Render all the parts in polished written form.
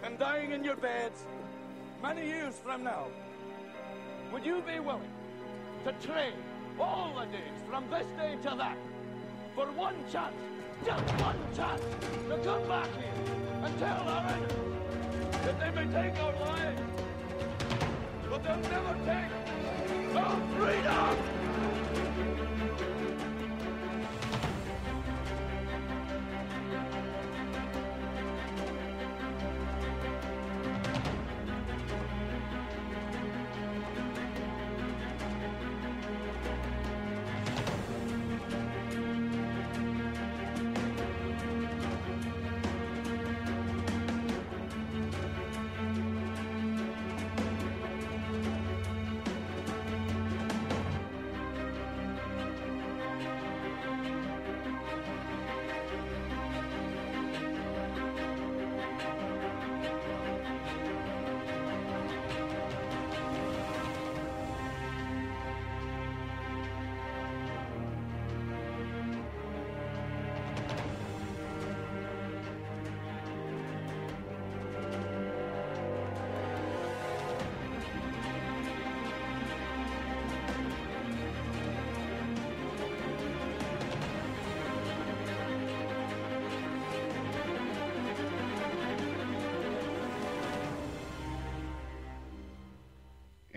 and dying in your beds many years from now, would you be willing to trade all the days from this day to that for one chance, just one chance, to come back here and tell our enemies that they may take our lives, but they'll never take our freedom?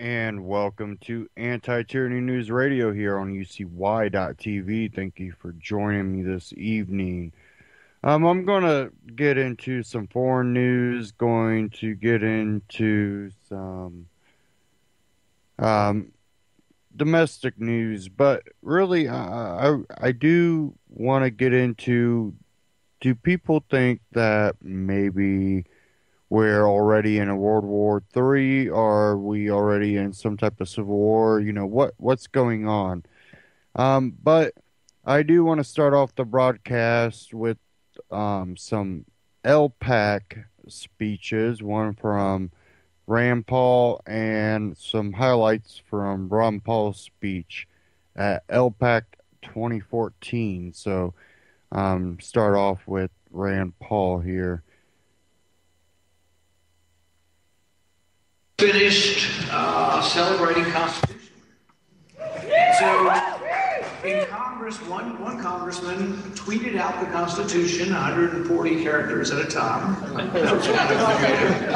And welcome to Anti-Tyranny News Radio here on UCY.tv. Thank you for joining me this evening. I'm going to get into some foreign news, going to get into some domestic news, but really I do want to get into, do people think that maybe we're already in a World War III, or are we already in some type of civil war? You know, what's going on? But I do want to start off the broadcast with some LPAC speeches, one from Rand Paul and some highlights from Ron Paul's speech at LPAC 2014. So start off with Rand Paul here. Finished celebrating Constitution. So in Congress, one congressman tweeted out the Constitution 140 characters at a time. That was kind of creative.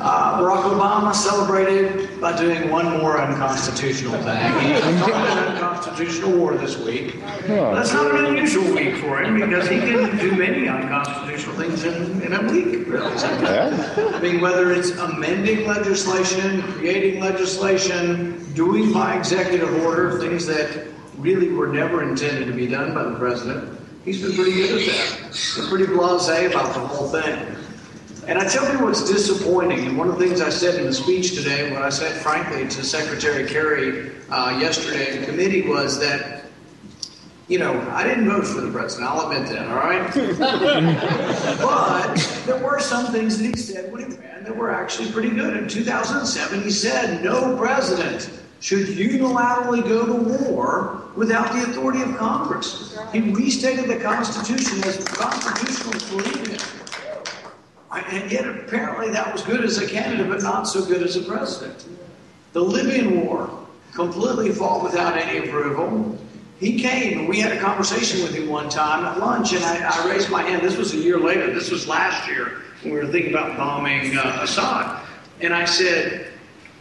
Barack Obama celebrated by doing one more unconstitutional thing. He started an unconstitutional war this week. That's not an unusual week for him because he can do many unconstitutional things in a week, really. I mean, whether it's amending legislation, creating legislation, doing by executive order things that really were never intended to be done by the president. He's been pretty good at that. He's pretty blasé about the whole thing. And I tell you what's disappointing, and one of the things I said in the speech today, what I said frankly to Secretary Kerry yesterday in committee was that, you know, I didn't vote for the president, I'll admit that, all right? But there were some things that he said when he ran that were actually pretty good. In 2007, he said, no president should unilaterally go to war without the authority of Congress. He restated the Constitution as constitutional for leading it. And yet apparently that was good as a candidate, but not so good as a president. The Libyan war completely fought without any approval. He came, and we had a conversation with him one time at lunch, and I raised my hand. This was a year later. This was last year when we were thinking about bombing Assad. And I said,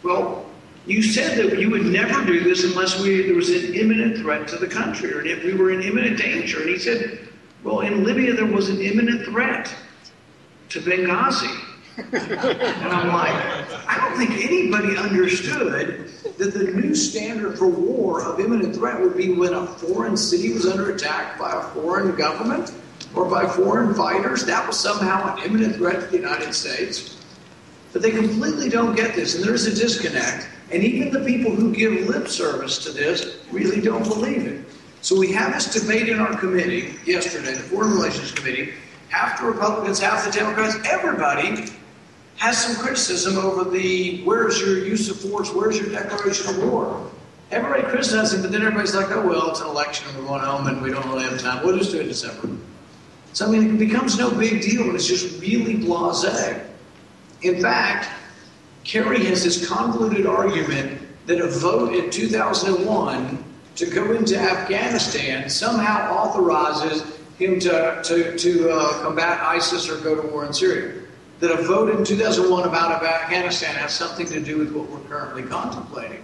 well, you said that you would never do this unless there was an imminent threat to the country, or if we were in imminent danger. And he said, well, in Libya there was an imminent threat to Benghazi. And I'm like, I don't think anybody understood that the new standard for war of imminent threat would be when a foreign city was under attack by a foreign government or by foreign fighters. That was somehow an imminent threat to the United States. But they completely don't get this, and there's a disconnect. And even the people who give lip service to this really don't believe it. So we have this debate in our committee yesterday, the Foreign Relations Committee, half the Republicans, half the Democrats, everybody has some criticism over the, where's your use of force, where's your declaration of war? Everybody criticizes, but then everybody's like, oh, well, it's an election and we're going home and we don't really have time. We'll just do it in December. So, I mean, it becomes no big deal, but it's just really blasé. In fact, Kerry has this convoluted argument that a vote in 2001 to go into Afghanistan somehow authorizes him to combat ISIS or go to war in Syria. That a vote in 2001 about Afghanistan has something to do with what we're currently contemplating.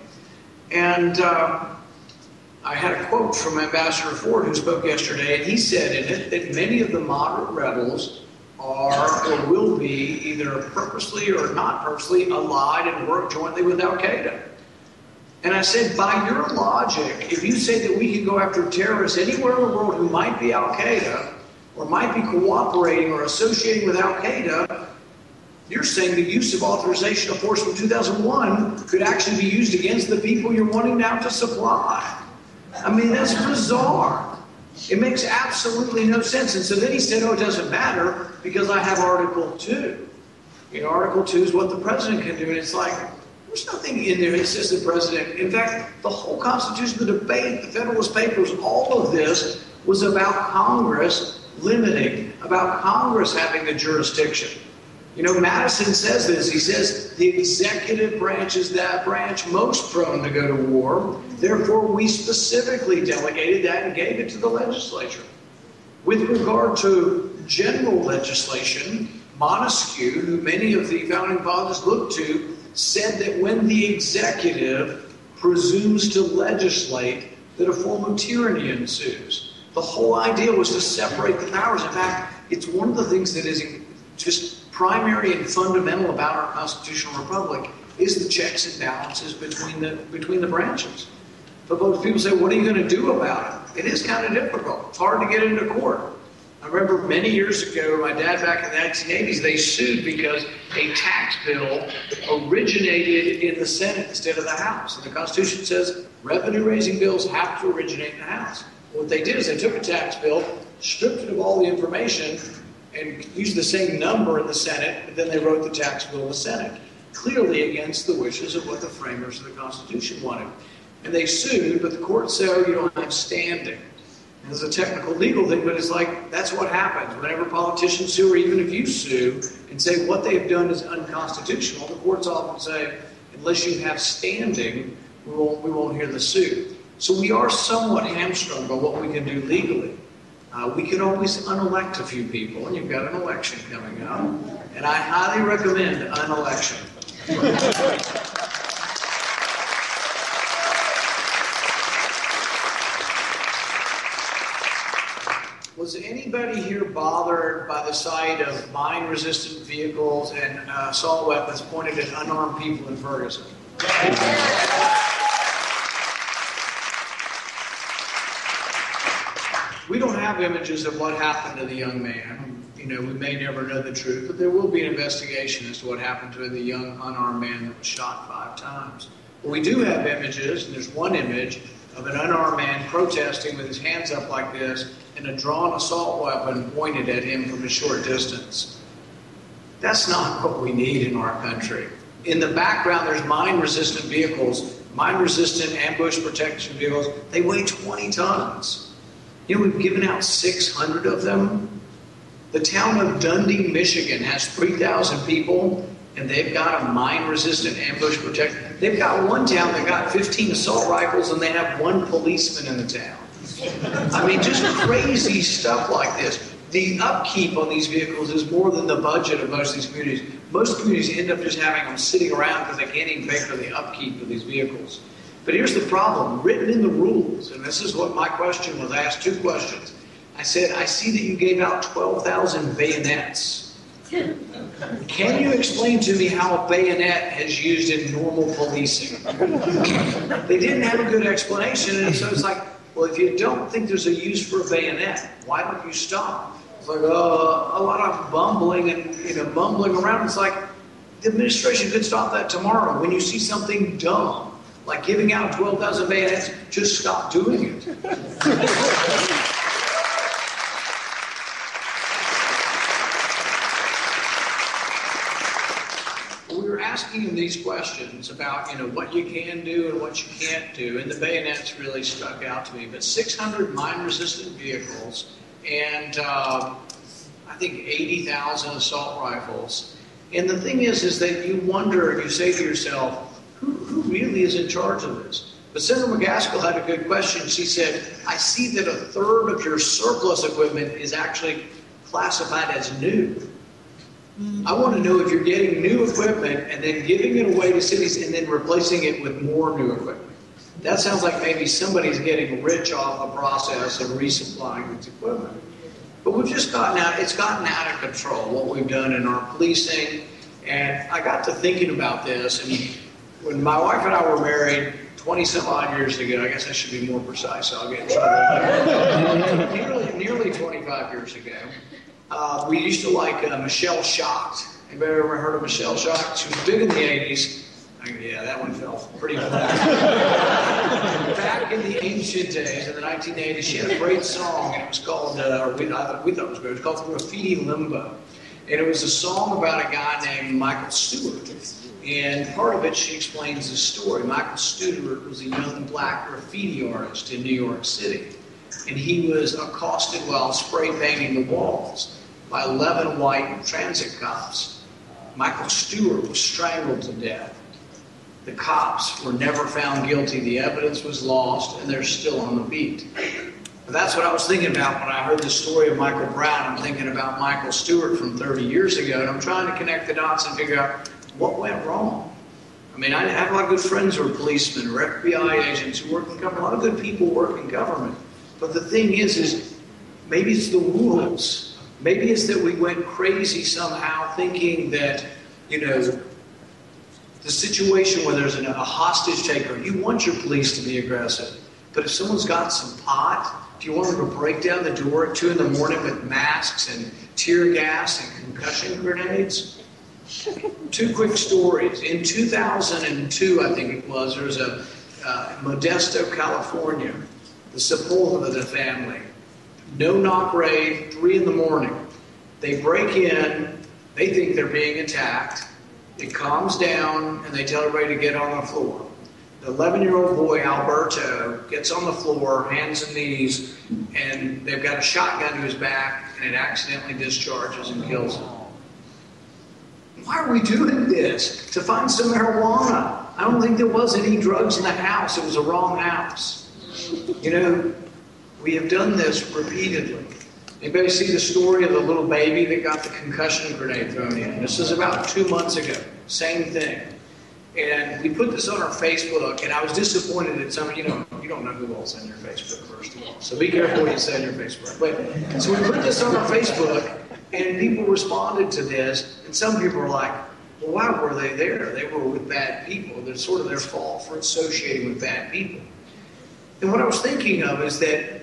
And I had a quote from Ambassador Ford, who spoke yesterday, and he said in it that many of the moderate rebels are or will be either purposely or not purposely allied and work jointly with Al-Qaeda. And I said, by your logic, if you say that we can go after terrorists anywhere in the world who might be Al-Qaeda or might be cooperating or associating with Al-Qaeda, you're saying the use of authorization of force from 2001 could actually be used against the people you're wanting now to supply. I mean, that's bizarre. It makes absolutely no sense. And so then he said, oh, it doesn't matter because I have Article 2. You know, Article 2 is what the president can do. And it's like, there's nothing in there that says the president. In fact, the whole Constitution, the debate, the Federalist Papers, all of this was about Congress limiting, about Congress having the jurisdiction. You know, Madison says this. He says, the executive branch is that branch most prone to go to war. Therefore, we specifically delegated that and gave it to the legislature. With regard to general legislation, Montesquieu, who many of the founding fathers looked to, said that when the executive presumes to legislate, that a form of tyranny ensues. The whole idea was to separate the powers. In fact, it's one of the things that is just primary and fundamental about our constitutional republic is the checks and balances between the branches. But most people say, what are you going to do about it? It is kind of difficult. It's hard to get into court. I remember many years ago, my dad back in the 1980s, they sued because a tax bill originated in the Senate instead of the House. And the Constitution says revenue-raising bills have to originate in the House. What they did is they took a tax bill, stripped it of all the information, and used the same number in the Senate, but then they wrote the tax bill in the Senate, clearly against the wishes of what the framers of the Constitution wanted. And they sued, but the court said, oh, you don't have standing. And it's a technical legal thing, but it's like, that's what happens. Whenever politicians sue, or even if you sue, and say what they've done is unconstitutional, the courts often say, unless you have standing, we won't hear the suit. So we are somewhat hamstrung by what we can do legally. We can always unelect a few people, and you've got an election coming up, and I highly recommend an election. Was anybody here bothered by the sight of mine-resistant vehicles and assault weapons pointed at unarmed people in Ferguson? We don't have images of what happened to the young man. You know, we may never know the truth, but there will be an investigation as to what happened to the young unarmed man that was shot 5 times. But we do have images, and there's one image of an unarmed man protesting with his hands up like this and a drawn assault weapon pointed at him from a short distance. That's not what we need in our country. In the background, there's mine-resistant vehicles, mine-resistant ambush protection vehicles. They weigh 20 tons. You know, we've given out 600 of them. The town of Dundee, Michigan has 3,000 people, and they've got a mine-resistant ambush protection. They've got one town that got 15 assault rifles, and they have 1 policeman in the town. I mean, just crazy stuff like this. The upkeep on these vehicles is more than the budget of most of these communities. Most communities end up just having them sitting around because they can't even pay for the upkeep of these vehicles. But here's the problem. Written in the rules, and this is what my question was, I asked 2 questions. I said, I see that you gave out 12,000 bayonets. Can you explain to me how a bayonet is used in normal policing? They didn't have a good explanation, and so it's like, well, if you don't think there's a use for a bayonet, why don't you stop? It's like, a lot of bumbling and bumbling around. It's like, the administration could stop that tomorrow. When you see something dumb, like giving out 12,000 bayonets, just stop doing it. We were asking him these questions about, what you can do and what you can't do, and the bayonets really stuck out to me. But 600 mine-resistant vehicles and I think 80,000 assault rifles. And the thing is that you wonder, and you say to yourself, who really is in charge of this? But Senator McCaskill had a good question. She said, I see that a third of your surplus equipment is actually classified as new. I want to know if you're getting new equipment and then giving it away to cities and then replacing it with more new equipment. That sounds like maybe somebody's getting rich off the process of resupplying its equipment. But we've just it's gotten out of control, what we've done in our policing. And I got to thinking about this, and when my wife and I were married 20 some odd years ago, I guess I should be more precise, so I'll get in trouble. nearly 25 years ago, we used to like Michelle Shocked. Anybody ever heard of Michelle Shocked? She was big in the 80s. Yeah, that one fell pretty flat. Back in the ancient days, in the 1980s, she had a great song, and it was called, we thought it was great, it was called Graffiti Limbo. And it was a song about a guy named Michael Stewart. And part of it, she explains the story. Michael Stewart was a young black graffiti artist in New York City. And he was accosted while spray painting the walls by 11 white transit cops. Michael Stewart was strangled to death. The cops were never found guilty. The evidence was lost, and they're still on the beat. But that's what I was thinking about when I heard the story of Michael Brown. I'm thinking about Michael Stewart from 30 years ago, and I'm trying to connect the dots and figure out what went wrong. I mean, I have a lot of good friends who are policemen or FBI agents who work in government. A lot of good people work in government. But the thing is maybe it's the rules. Maybe it's that we went crazy somehow thinking that, the situation where there's a hostage taker, you want your police to be aggressive. But if someone's got some pot, if you want them to break down the door at 2 in the morning with masks and tear gas and concussion grenades. 2 quick stories. In 2002, I think it was, there was a Modesto, California, the Sepulveda family. No-knock raid, 3 in the morning. They break in, they think they're being attacked. It calms down, and they tell everybody to get on the floor. The 11-year-old boy, Alberto, gets on the floor, hands and knees, and they've got a shotgun to his back, and it accidentally discharges and kills him. Why are we doing this? To find some marijuana. I don't think there was any drugs in the house. It was the wrong house. We have done this repeatedly. Anybody see the story of the little baby that got the concussion grenade thrown in? This was about 2 months ago. Same thing. And we put this on our Facebook, and I was disappointed at some, you don't know who else on your Facebook, first of all. So be careful what you say on your Facebook. But so we put this on our Facebook, and people responded to this, and some people were like, well, why were they there? They were with bad people. It's sort of their fault for associating with bad people. And what I was thinking of is that,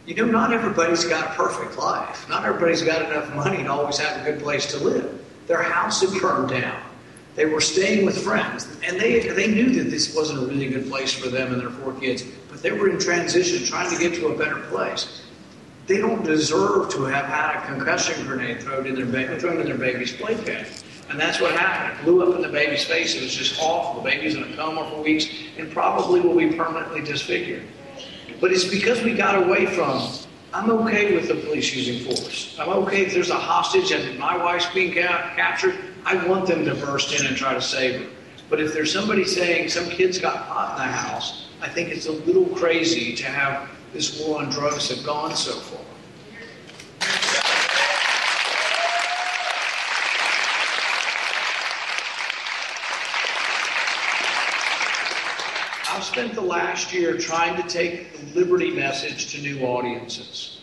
not everybody's got a perfect life. Not everybody's got enough money to always have a good place to live. Their house had burned down. They were staying with friends, and they knew that this wasn't a really good place for them and their 4 kids, but they were in transition, trying to get to a better place. They don't deserve to have had a concussion grenade thrown in their baby's playpen. And that's what happened. It blew up in the baby's face. It was just awful. The baby's in a coma for weeks and probably will be permanently disfigured. But it's because we got away from, I'm okay with the police using force. I'm okay if there's a hostage and my wife's being captured. I want them to burst in and try to save her. But if there's somebody saying some kid's got pot in the house, I think it's a little crazy to have this war on drugs have gone so far. I've spent the last year trying to take the liberty message to new audiences.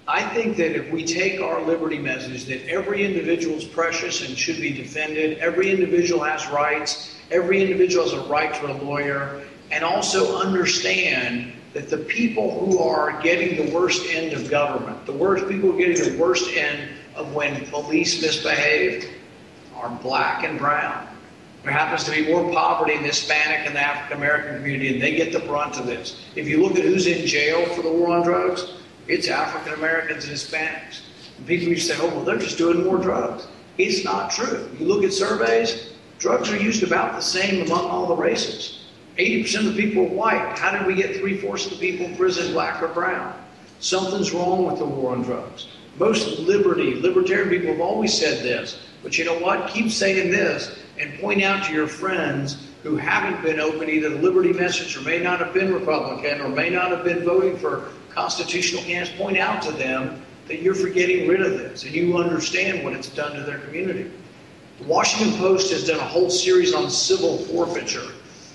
I think that if we take our liberty message that every individual is precious and should be defended, every individual has rights, every individual has a right to a lawyer, and also understand that the people who are getting the worst end of government, the worst people getting the worst end of when police misbehave, are black and brown. There happens to be more poverty in the Hispanic and the African American community, and they get the brunt of this. If you look at who's in jail for the war on drugs, it's African Americans and Hispanics. And people used to say, oh, well, they're just doing more drugs. It's not true. You look at surveys, drugs are used about the same among all the races. 80% of the people are white. How did we get 3/4 of the people in prison black or brown? Something's wrong with the war on drugs. Most libertarian people have always said this. But you know what? Keep saying this and point out to your friends who haven't been open, either the Liberty Message or may not have been Republican or may not have been voting for constitutional candidates, point out to them that you're for getting rid of this and you understand what it's done to their community. The Washington Post has done a whole series on civil forfeiture.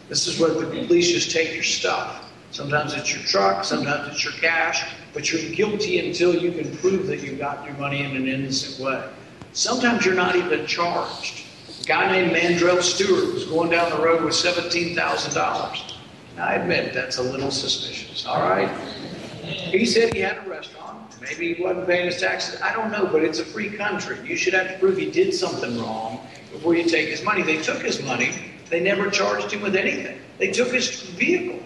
This is where the police just take your stuff. Sometimes it's your truck, sometimes it's your cash, but you're guilty until you can prove that you got your money in an innocent way. Sometimes you're not even charged. A guy named Mandrell Stewart was going down the road with $17,000. Now, I admit that's a little suspicious, all right? He said he had a restaurant. Maybe he wasn't paying his taxes. I don't know, but it's a free country. You should have to prove he did something wrong before you take his money. They took his money. They never charged him with anything. They took his vehicle.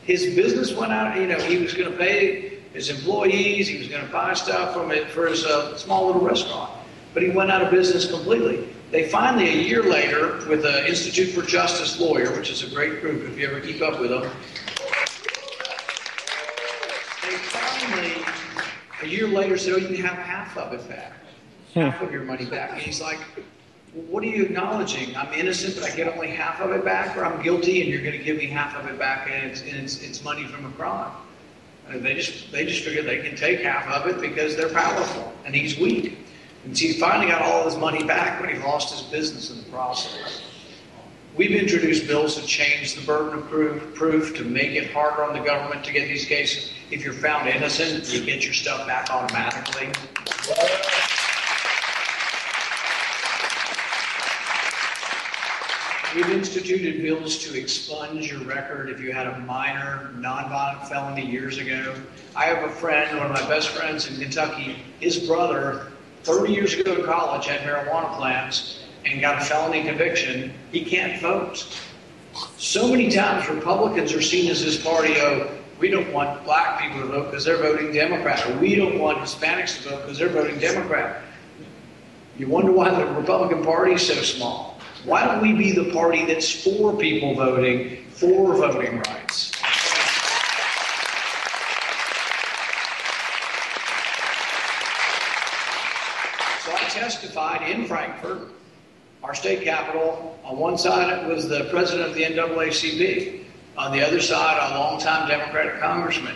His business went out. He was going to pay his employees. He was going to buy stuff from it for his small little restaurant. But he went out of business completely. They finally, a year later, with the Institute for Justice lawyer, which is a great group if you ever keep up with them, they finally, a year later, said, oh, you can have half of it back. Half of your money back. And he's like, well, what are you acknowledging? I'm innocent, but I get only half of it back, or I'm guilty and you're going to give me half of it back and it's money from a crime. And they just figure they can take half of it because they're powerful and he's weak. And he finally got all of his money back, but he lost his business in the process. We've introduced bills to change the burden of proof to make it harder on the government to get these cases. If you're found innocent, you get your stuff back automatically. We've instituted bills to expunge your record if you had a minor nonviolent felony years ago. I have a friend, one of my best friends in Kentucky, his brother, 30 years ago in college, had marijuana plants and got a felony conviction. He can't vote. So many times Republicans are seen as this party of, we don't want black people to vote because they're voting Democrat, or we don't want Hispanics to vote because they're voting Democrat. You wonder why the Republican Party is so small. Why don't we be the party that's for people voting, for voting rights? So I testified in Frankfurt, our state capital. On one side, it was the president of the NAACP. On the other side, a longtime Democratic congressman.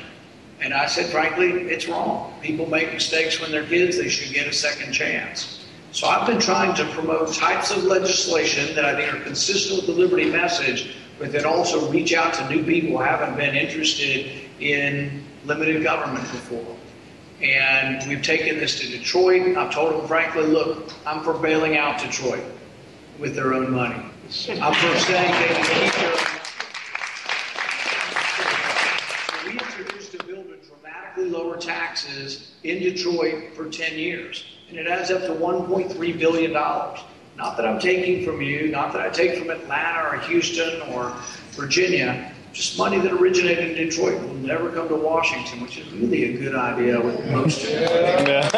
And I said, frankly, it's wrong. People make mistakes when they're kids. They should get a second chance. So I've been trying to promote types of legislation that I think are consistent with the Liberty message, but that also reach out to new people who haven't been interested in limited government before. And we've taken this to Detroit. I've told them, frankly, look, I'm for bailing out Detroit with their own money. I'm for saying they can keep their own money. So we introduced a bill to dramatically lower taxes in Detroit for 10 years. And it adds up to $1.3 billion. Not that I'm taking from you, not that I take from Atlanta or Houston or Virginia, just money that originated in Detroit will never come to Washington, which is really a good idea with most of it.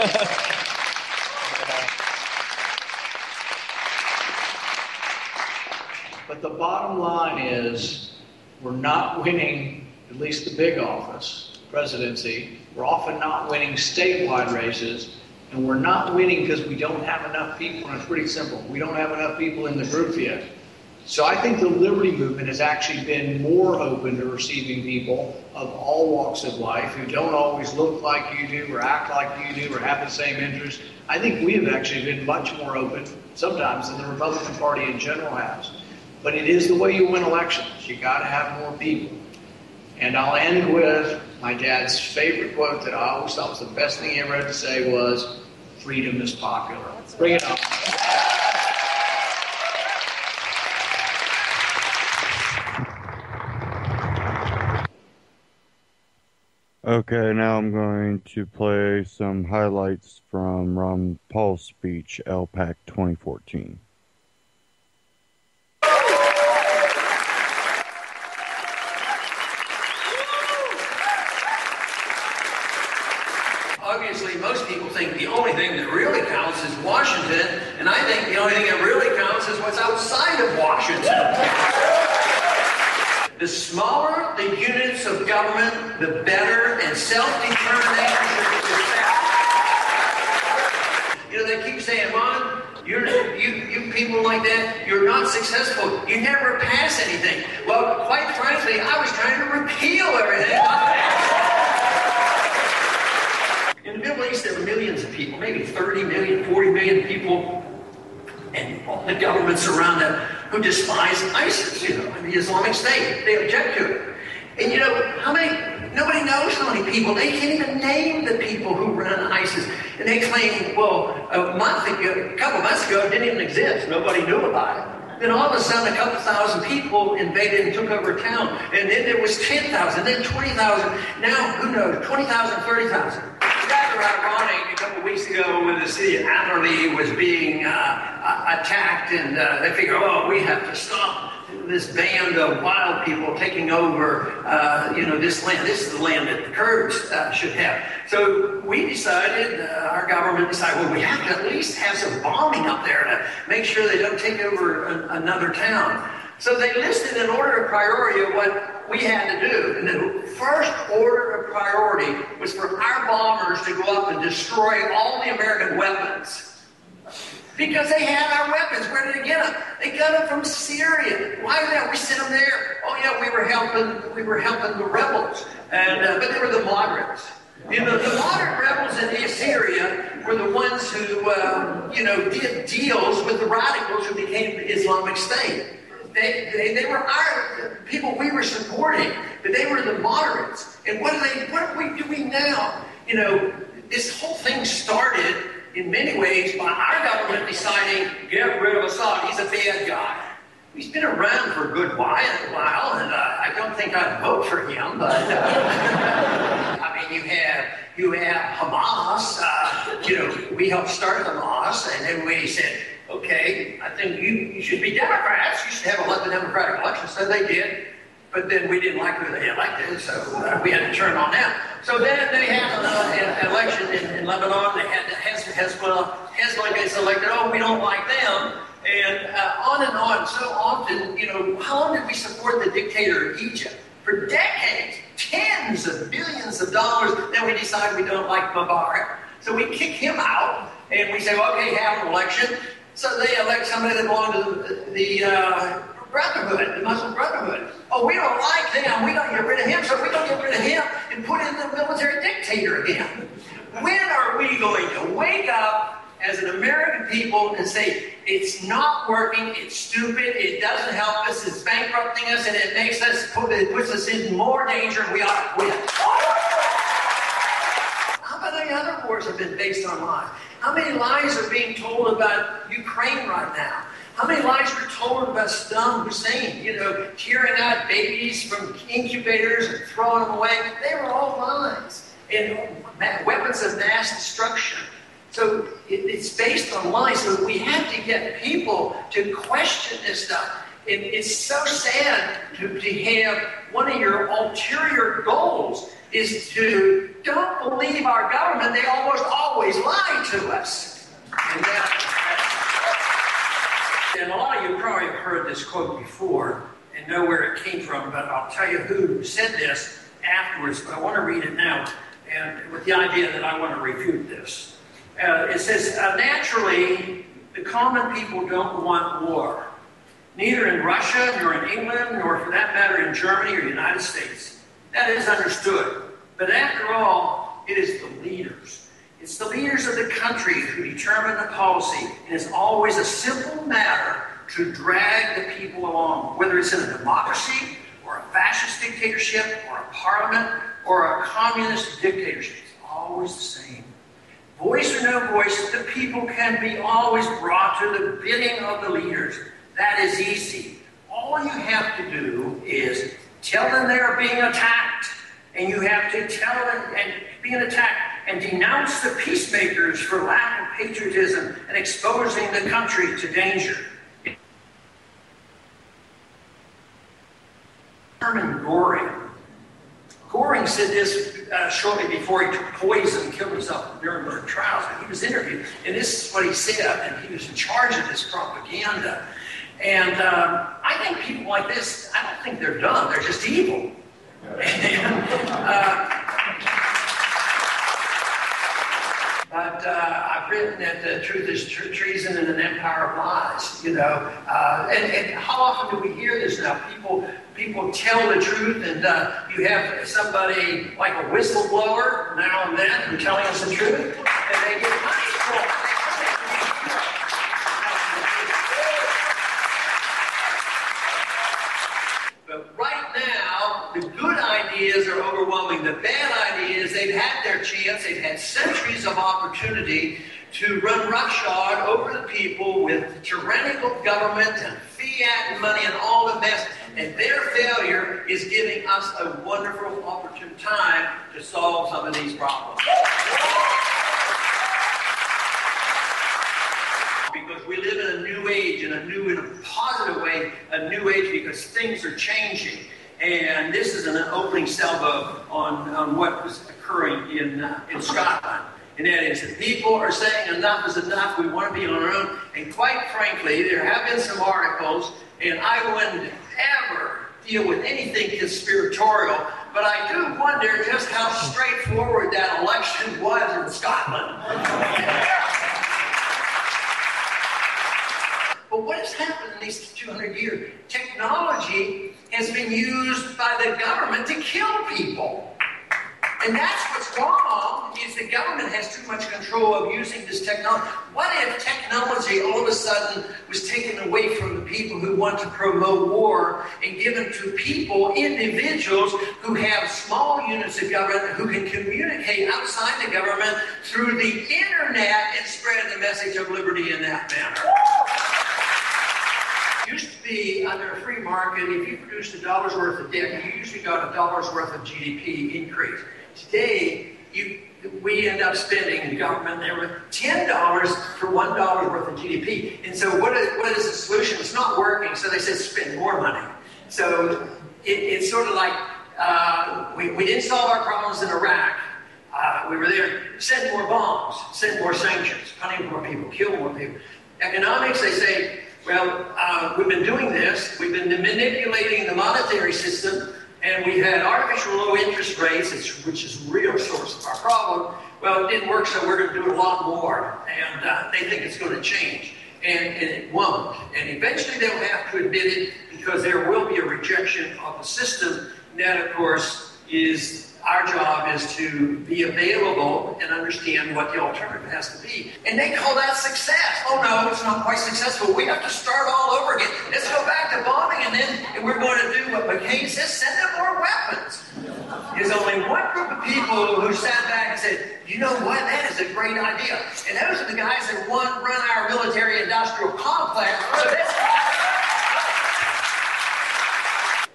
But the bottom line is we're not winning, at least the big office, presidency. We're often not winning statewide races. And we're not winning because we don't have enough people, and it's pretty simple. We don't have enough people in the group yet. So I think the Liberty movement has actually been more open to receiving people of all walks of life who don't always look like you do or act like you do or have the same interests. I think we have actually been much more open sometimes than the Republican Party in general has. But it is the way you win elections. You got to have more people. And I'll end with my dad's favorite quote that I always thought was the best thing he ever had to say was, freedom is popular. Bring it on. Okay, now I'm going to play some highlights from Ron Paul's speech, LPAC 2014. Obviously, most people think the only thing that really counts is Washington, and I think the only thing that really counts is what's outside of Washington. The smaller the units of government, the better, and self-determination should be respected. They keep saying, Ron, You people like that, you're not successful. You never pass anything. Well, quite frankly, I was trying to repeal everything. In the Middle East, there were millions of people, maybe 30 million, 40 million people, and all the governments around them who despise ISIS, and the Islamic State. They object to it. And nobody knows how many people. They can't even name the people who run ISIS. And they claim, well, a couple months ago, it didn't even exist. Nobody knew about it. Then all of a sudden, a couple thousand people invaded and took over a town. And then there was 10,000, then 20,000. Now, who knows, 20,000, 30,000. Rather ironic, a couple of weeks ago when the city of Anarly was being attacked, and they figured, oh, we have to stop this band of wild people taking over, this land. This is the land that the Kurds should have. So we decided, our government decided, well, we have to at least have some bombing up there to make sure they don't take over another town. So they listed an order of priority of what we had to do. And the first order of priority was for our bombers to go up and destroy all the American weapons. Because they had our weapons. Where did they get them? They got them from Syria. Why is that? We sent them there. Oh yeah, we were helping the rebels, and but they were the moderates. The moderate rebels in Syria were the ones who did deals with the radicals who became the Islamic State. They were our people we were supporting, but they were the moderates. And what are we doing now? This whole thing started in many ways by our government deciding, get rid of Assad, he's a bad guy. He's been around for a good while, and I don't think I'd vote for him, but you have Hamas, we helped start Hamas, and then we said, okay, I think you should be Democrats, you should have a Democratic election, so they did. But then we didn't like who they elected, so we had to turn on them. So then they had an election in Lebanon. They had Hezbollah. Hezbollah gets elected. Oh, we don't like them. And on. So often, how long did we support the dictator of Egypt? For decades, tens of billions of dollars. Then we decide we don't like Mubarak. So we kick him out, and we say, okay, have an election. So they elect somebody that belonged to the Brotherhood, the Muslim Brotherhood. Oh, we don't like them. We don't get rid of him, so we don't get rid of him and put in the military dictator again. When are we going to wake up as an American people and say, it's not working, it's stupid, it doesn't help us, it's bankrupting us, and it makes us, it puts us in more danger, and we ought to quit. How many other wars have been based on lies? How many lies are being told about Ukraine right now? How many lies were told about Saddam Hussein, tearing out babies from incubators and throwing them away? They were all lies and weapons of mass destruction. So it's based on lies. So we have to get people to question this stuff. It's so sad to have one of your ulterior goals is to don't believe our government. They almost always lie to us. And a lot of you probably have heard this quote before and know where it came from, but I'll tell you who said this afterwards, but I want to read it now, and with the idea that I want to refute this. It says, naturally, the common people don't want war, neither in Russia, nor in England, nor for that matter in Germany or the United States. That is understood. But after all, it is the leaders. It's the leaders of the country who determine the policy, and it's always a simple matter to drag the people along, whether it's in a democracy, or a fascist dictatorship, or a parliament, or a communist dictatorship. It's always the same. Voice or no voice, the people can be always brought to the bidding of the leaders. That is easy. All you have to do is tell them they're being attacked, and you have to tell them and being attacked and denounce the peacemakers for lack of patriotism and exposing the country to danger. Herman Goring said this shortly before he took poison and killed himself in the Nuremberg trials. He was interviewed, and this is what he said, and he was in charge of this propaganda. And I think people like this, I don't think they're dumb, they're just evil. But I've written that the truth is treason and an empire of lies, And how often do we hear this now? People tell the truth, and you have somebody like a whistleblower now and then who's telling us the truth, and they get money for it. But right now, the good ideas are overwhelming. The bad ideas, they've had their chance. They've had centuries of opportunity to run roughshod over the people with tyrannical government and fiat money and all the mess. And their failure is giving us a wonderful, opportune time to solve some of these problems. Because we live in a new age, in a positive way, a new age, because things are changing. And this is an opening salvo on what was occurring in Scotland. And that is that people are saying enough is enough, we want to be on our own. And quite frankly, there have been some articles, and I wouldn't ever deal with anything conspiratorial, but I do wonder just how straightforward that election was in Scotland. But what has happened in these 200 years? Technology has been used by the government to kill people. And that's what's wrong, is the government has too much control of using this technology. What if technology all of a sudden was taken away from the people who want to promote war and given to people, individuals who have small units of government who can communicate outside the government through the internet and spread the message of liberty in that manner? It used to be under a free market, if you produced $1 worth of debt, you usually got $1 worth of GDP increase. Today, we end up spending in government $10 for $1 worth of GDP. And so what is the solution? It's not working, so they said spend more money. So it's sort of like we didn't solve our problems in Iraq. We were there, send more bombs, send more sanctions, punish more people, kill more people. Economics, they say, well, we've been doing this. We've been manipulating the monetary system, and we had artificial low interest rates, which is a real source of our problem. Well, it didn't work, so we're going to do a lot more. And they think it's going to change. And it won't. And eventually they'll have to admit it, because there will be a rejection of the system. And that, of course, is our job is to be available and understand what the alternative has to be. And they call that success. Oh no, it's not quite successful. We have to start all over again. Let's go back to bombing, and we're going to do what McCain says, send them more weapons. There's only one group of people who sat back and said, you know what, that is a great idea. And those are the guys that run our military-industrial complex. So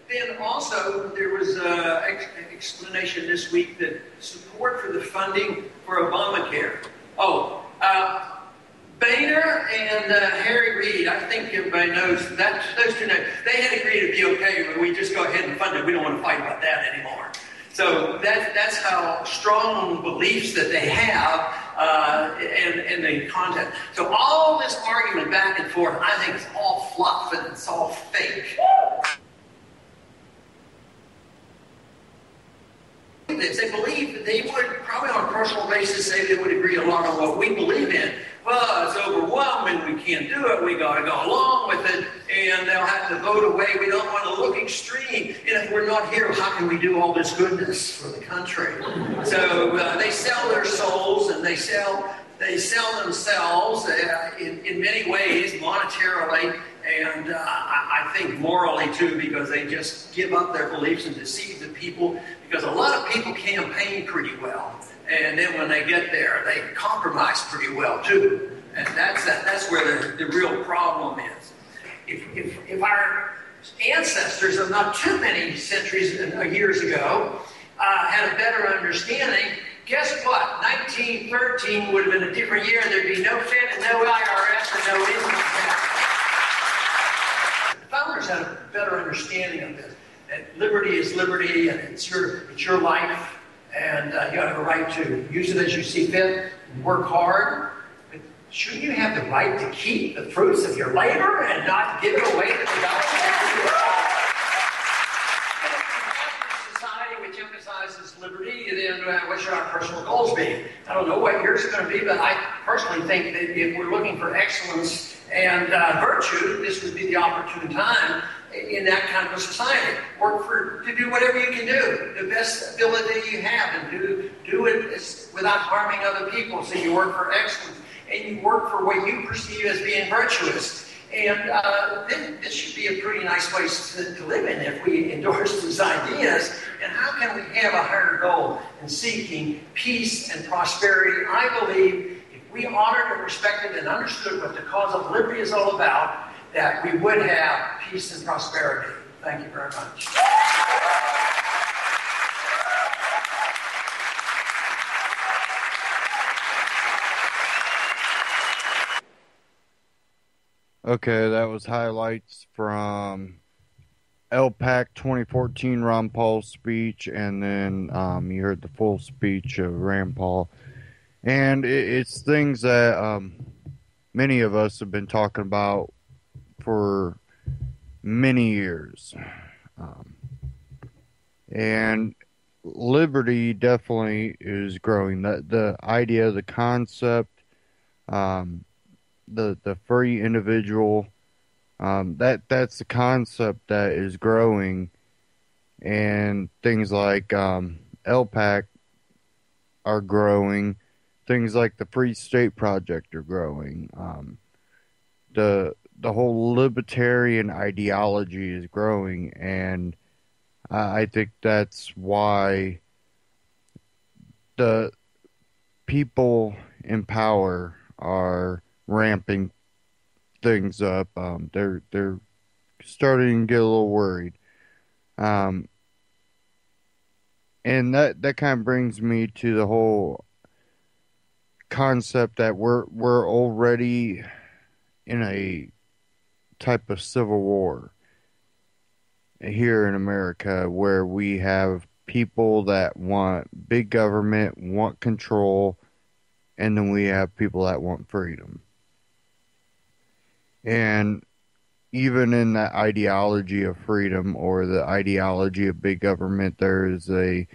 then also, there was an explanation this week that support for the funding for Obamacare. Boehner and Harry Reid, I think everybody knows that those two names, they had agreed to be okay, but we just go ahead and fund it. We don't want to fight about that anymore. So that's how strong beliefs that they have and the content. So all this argument back and forth, I think it's all fluff and it's all fake. They believe that they would, probably on a personal basis, say they would agree a lot on what we believe in. Well, it's overwhelming, we can't do it, we got to go along with it, and they'll have to vote away. We don't want to look extreme. And if we're not here, how can we do all this goodness for the country? So they sell their souls, and they sell themselves in many ways, monetarily, and I think morally too, because they just give up their beliefs and deceive the people, because a lot of people campaign pretty well, and then when they get there, they compromise pretty well too, and that's where the real problem is. If our ancestors of not too many centuries years ago had a better understanding, guess what? 1913 would have been a different year. There'd be no Fed and no IRS and no income tax. The founders had a better understanding of this. That liberty is liberty, and it's your life, and you have a right to use it as you see fit, and work hard. But shouldn't you have the right to keep the fruits of your labor and not give it away to the government? Society which emphasizes emphasizes liberty, then what should our personal goals be? I don't know what yours are going to be, but I personally think that if we're looking for excellence and virtue, this would be the opportune time in that kind of a society. To do whatever you can do, the best ability you have, and do it without harming other people. So you work for excellence, and you work for what you perceive as being virtuous. And then this should be a pretty nice place to live in if we endorse these ideas. And how can we have a higher goal in seeking peace and prosperity? I believe if we honored and respected and understood what the cause of liberty is all about, that we would have peace and prosperity. Thank you very much. Okay, that was highlights from LPAC 2014 Ron Paul's speech, and then you heard the full speech of Rand Paul. And it's things that many of us have been talking about for many years. And liberty definitely is growing. The idea, the concept, the free individual, that's the concept that is growing, and things like LPAC are growing. Things like the Free State Project are growing. The whole libertarian ideology is growing, and I think that's why the people in power are ramping things up. They're starting to get a little worried, and that kind of brings me to the whole concept that we're already in a type of civil war here in America, where we have people that want big government, want control, and then we have people that want freedom. And even in that ideology of freedom or the ideology of big government, there is a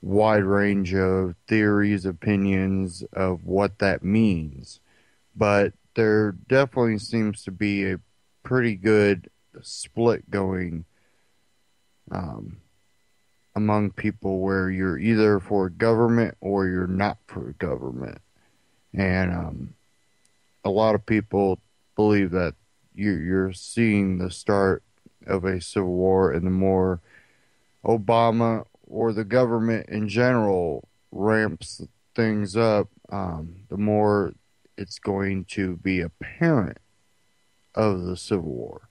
wide range of theories, opinions of what that means. But there definitely seems to be a pretty good split going among people, where you're either for government or you're not for government. And a lot of people believe that you're seeing the start of a civil war, and the more Obama or the government in general ramps things up, the more it's going to be apparent of the Civil War.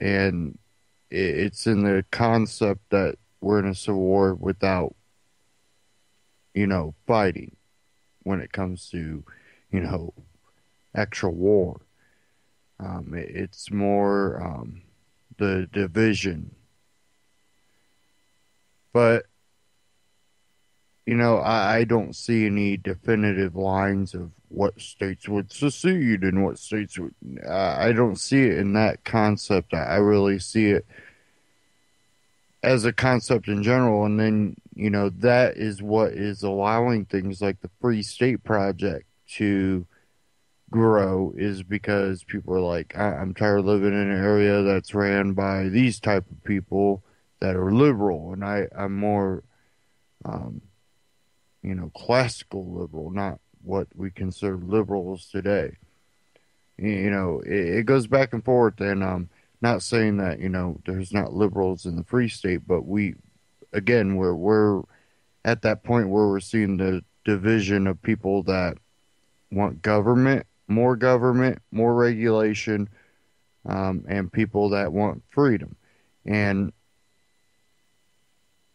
And it's in the concept that we're in a civil war without, fighting when it comes to, actual war. It's more the division. But, I don't see any definitive lines of what states would secede and what states would. I don't see it in that concept. I really see it as a concept in general. And then, that is what is allowing things like the Free State Project to grow, is because people are like, I'm tired of living in an area that's ran by these type of people that are liberal, and I'm more classical liberal, not what we consider liberals today. It goes back and forth, and not saying that there's not liberals in the Free State, but we're at that point where we're seeing the division of people that want government, more regulation, and people that want freedom. And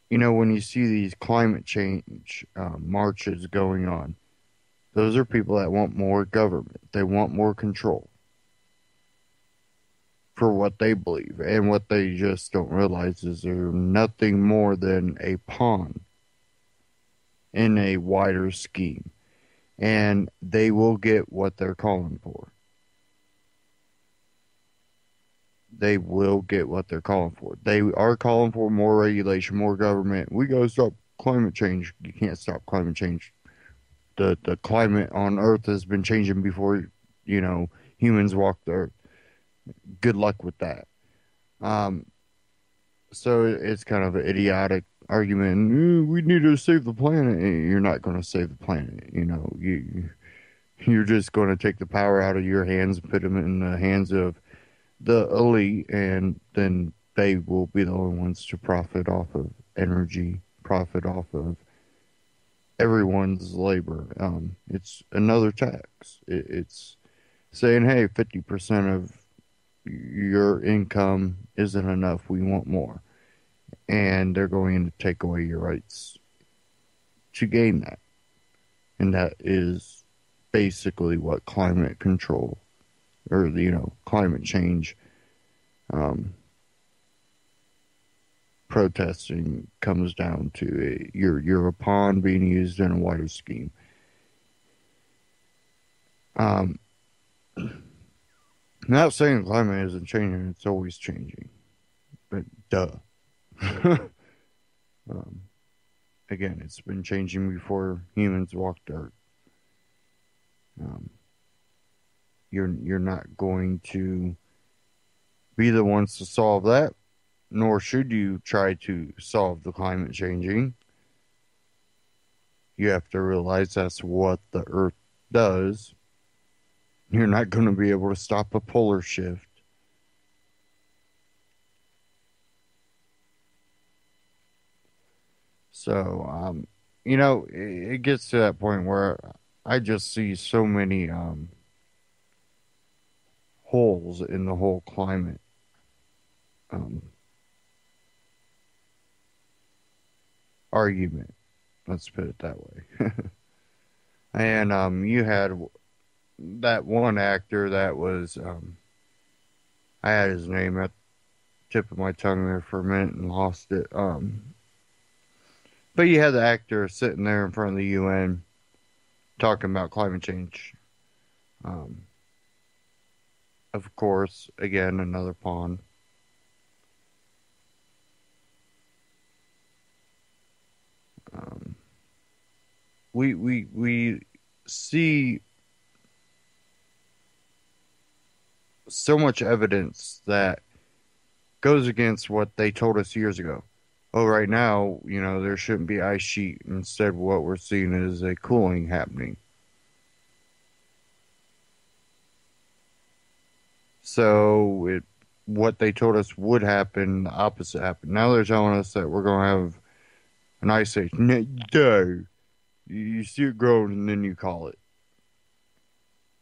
when you see these climate change marches going on, those are people that want more government. They want more control for what they believe. And what they just don't realize is they're nothing more than a pawn in a wider scheme. And they will get what they're calling for. they will get what they're calling for. They are calling for more regulation, more government. We gotta stop climate change. You can't stop climate change. The climate on Earth has been changing before, humans walked the Earth. Good luck with that. Um, so it's kind of an idiotic argument. We need to save the planet." You're not going to save the planet. You're just going to take the power out of your hands and put them in the hands of the elite, and then they will be the only ones to profit off of energy, profit off of everyone's labor. It's another tax. It's saying, hey, 50% of your income isn't enough. We want more. And they're going to take away your rights to gain that. And that is basically what climate control or, climate change protesting comes down to. You're a pawn being used in a wider scheme. Not saying climate isn't changing, it's always changing. But duh. Again, it's been changing before humans walked Earth. You're not going to be the ones to solve that, nor should you try to solve the climate changing. You have to realize that's what the Earth does. You're not going to be able to stop a polar shift. So, it gets to that point where I just see so many holes in the whole climate argument. Let's put it that way. And you had that one actor that was, I had his name at the tip of my tongue there for a minute and lost it. But you had the actor sitting there in front of the UN talking about climate change. Of course, again, another pawn. We see so much evidence that goes against what they told us years ago. Oh, right now, there shouldn't be ice sheet. Instead, what we're seeing is a cooling happening. So what they told us would happen, the opposite happened. Now they're telling us that we're going to have an ice age. No, you see it growing and then you call it.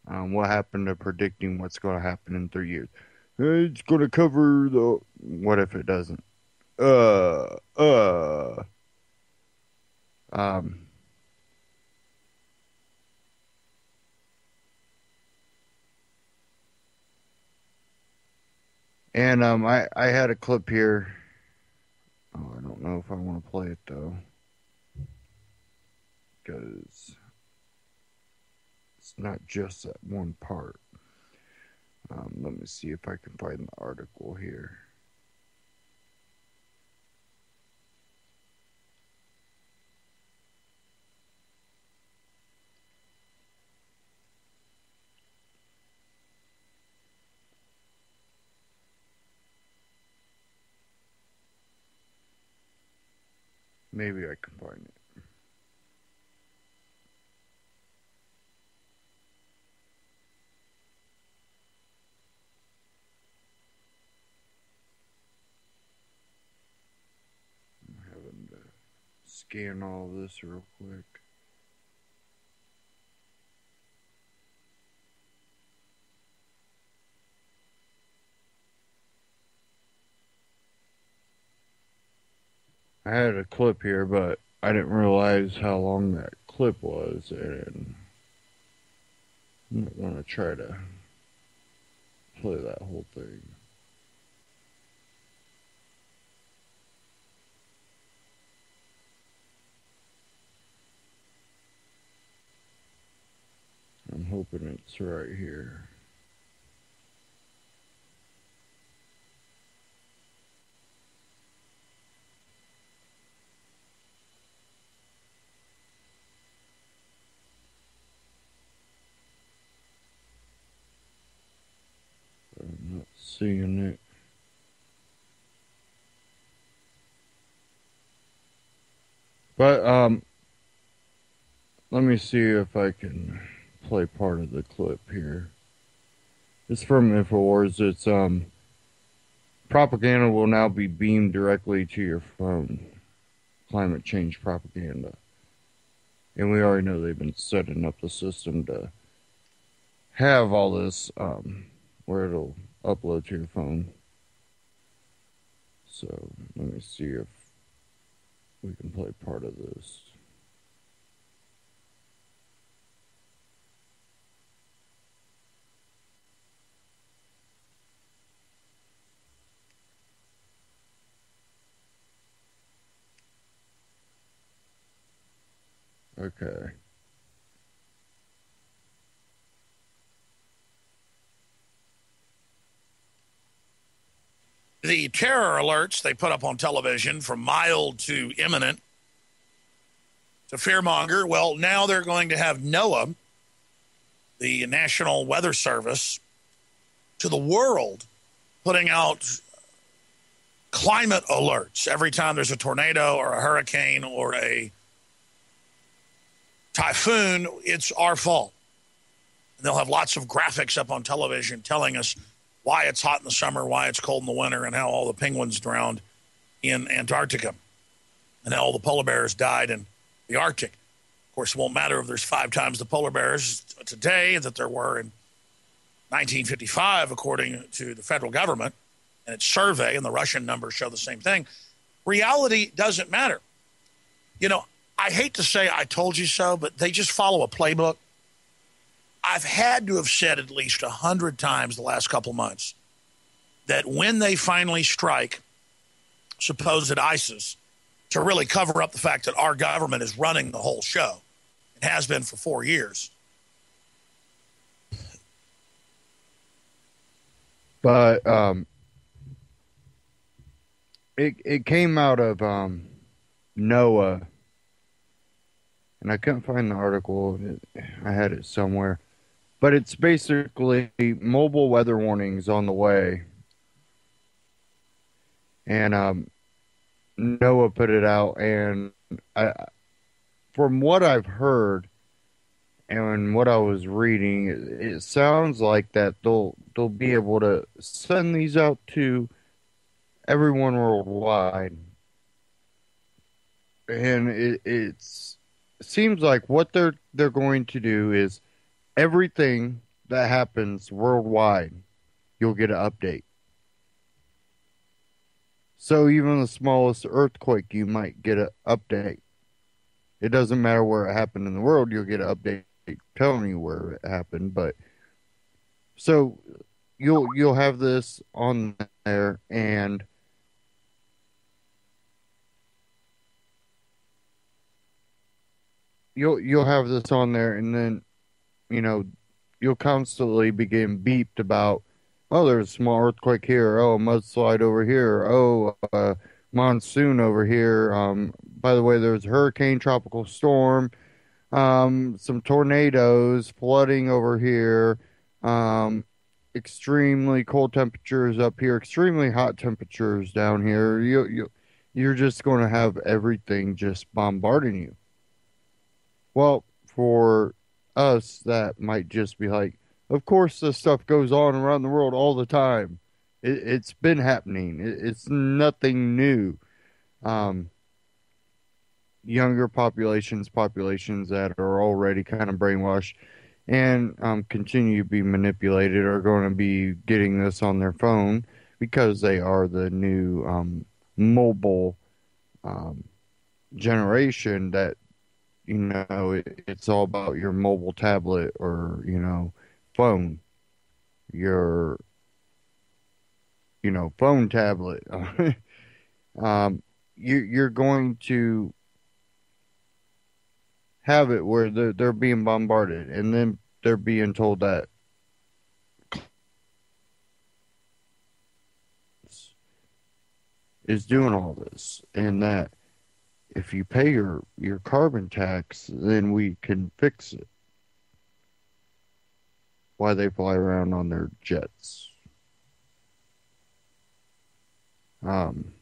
What happened to predicting what's going to happen in 3 years? It's going to cover the. What if it doesn't? Um. And I had a clip here. Oh, I don't know if I want to play it though, because it's not just that one part. Let me see if I can find the article here. Maybe I can find it. I'm having to scan all this real quick. I had a clip here, but I didn't realize how long that clip was, and I'm not going to try to play that whole thing. I'm hoping it's right here. seeing it. But let me see if I can play part of the clip here. It's from InfoWars. It's propaganda will now be beamed directly to your phone. Climate change propaganda. And we already know they've been setting up the system to have all this where it'll upload to your phone. So let me see if we can play part of this. Okay. The terror alerts they put up on television, from mild to imminent to fearmonger, well, now they're going to have NOAA, the National Weather Service, to the world, putting out climate alerts every time there's a tornado or a hurricane or a typhoon. It's our fault. And they'll have lots of graphics up on television telling us why it's hot in the summer, why it's cold in the winter, and how all the penguins drowned in Antarctica, and how all the polar bears died in the Arctic. Of course, it won't matter if there's 5 times the polar bears today that there were in 1955, according to the federal government and its survey, and the Russian numbers show the same thing. Reality doesn't matter. You know, I hate to say I told you so, but they just follow a playbook. I've had to have said at least 100 times the last couple months that when they finally strike supposed ISIS, to really cover up the fact that our government is running the whole show, it has been for 4 years. But it came out of NOAA, and I couldn't find the article. I had it somewhere. But it's basically mobile weather warnings on the way. And NOAA put it out, and from what I've heard and what I was reading, it sounds like that they'll be able to send these out to everyone worldwide. And it seems like what they're going to do is everything that happens worldwide, you'll get an update. So even the smallest earthquake, you might get an update. It doesn't matter where it happened in the world, you'll get an update telling you where it happened. But so you'll have this on there, and you'll have this on there, and then you'll constantly be getting beeped about, oh, there's a small earthquake here, oh, a mudslide over here, oh, monsoon over here. By the way, there's a hurricane, tropical storm, some tornadoes, flooding over here, extremely cold temperatures up here, extremely hot temperatures down here. You're just going to have everything just bombarding you. Well, for us, that might just be like, of course this stuff goes on around the world all the time. It's been happening. It's nothing new. Younger populations that are already kind of brainwashed and continue to be manipulated are going to be getting this on their phone because they are the new mobile generation that it's all about your mobile tablet or, phone. Your, phone tablet. You're going to have it where they're being bombarded, and then they're being told that is doing all this, and that if you pay your carbon tax, then we can fix it. Why they fly around on their jets. Um,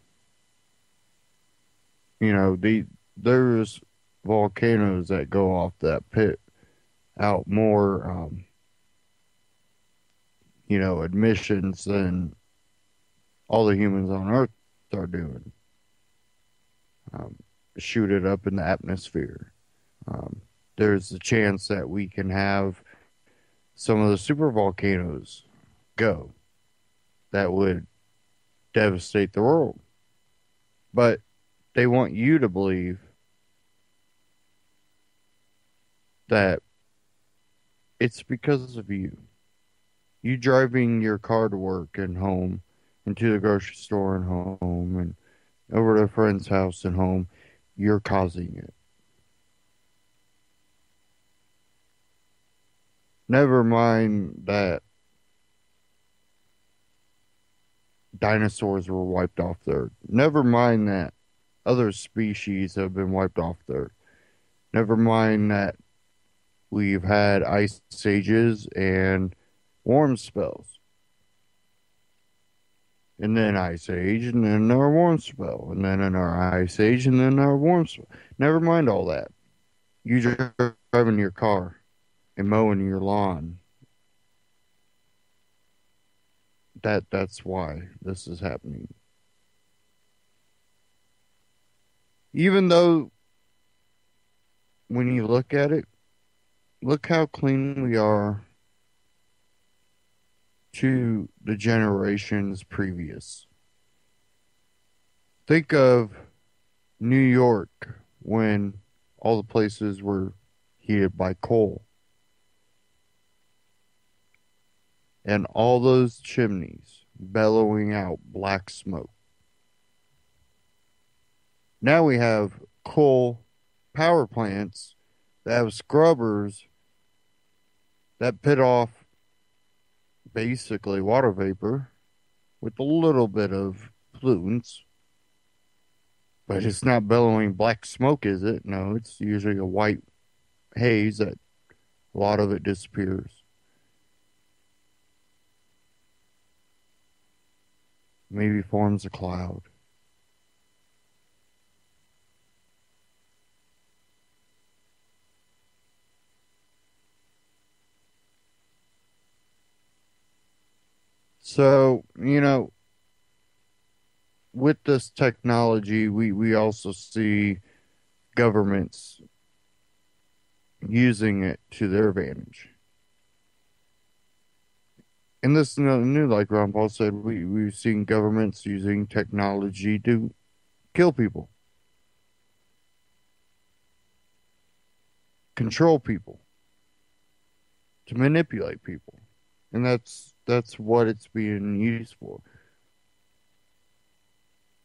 there's volcanoes that go off that pit out more, emissions than all the humans on Earth are doing. Um, Shoot it up in the atmosphere. Um, there's a chance that we can have some of the super volcanoes go that would devastate the world. But they want you to believe that it's because of you. You driving your car to work and home, and to the grocery store and home, and over to a friend's house and home, you're causing it. Never mind that dinosaurs were wiped off the earth. Never mind that other species have been wiped off the earth. Never mind that we've had ice ages and warm spells. And then ice age, and then our warm spell. And then our ice age, and then our warm spell. Never mind all that. You driving your car and mowing your lawn. That's why this is happening. Even though when you look at it, look how clean we are to the generations previous. Think of New York when all the places were heated by coal. And all those chimneys bellowing out black smoke. Now we have coal power plants that have scrubbers that pit off basically water vapor with a little bit of pollutants. But it's not bellowing black smoke, is it? No, it's usually a white haze that a lot of it disappears. Maybe forms a cloud. So, with this technology, we also see governments using it to their advantage. And this is nothing new, like Ron Paul said, we've seen governments using technology to kill people, control people, to manipulate people. And that's what it's being used for.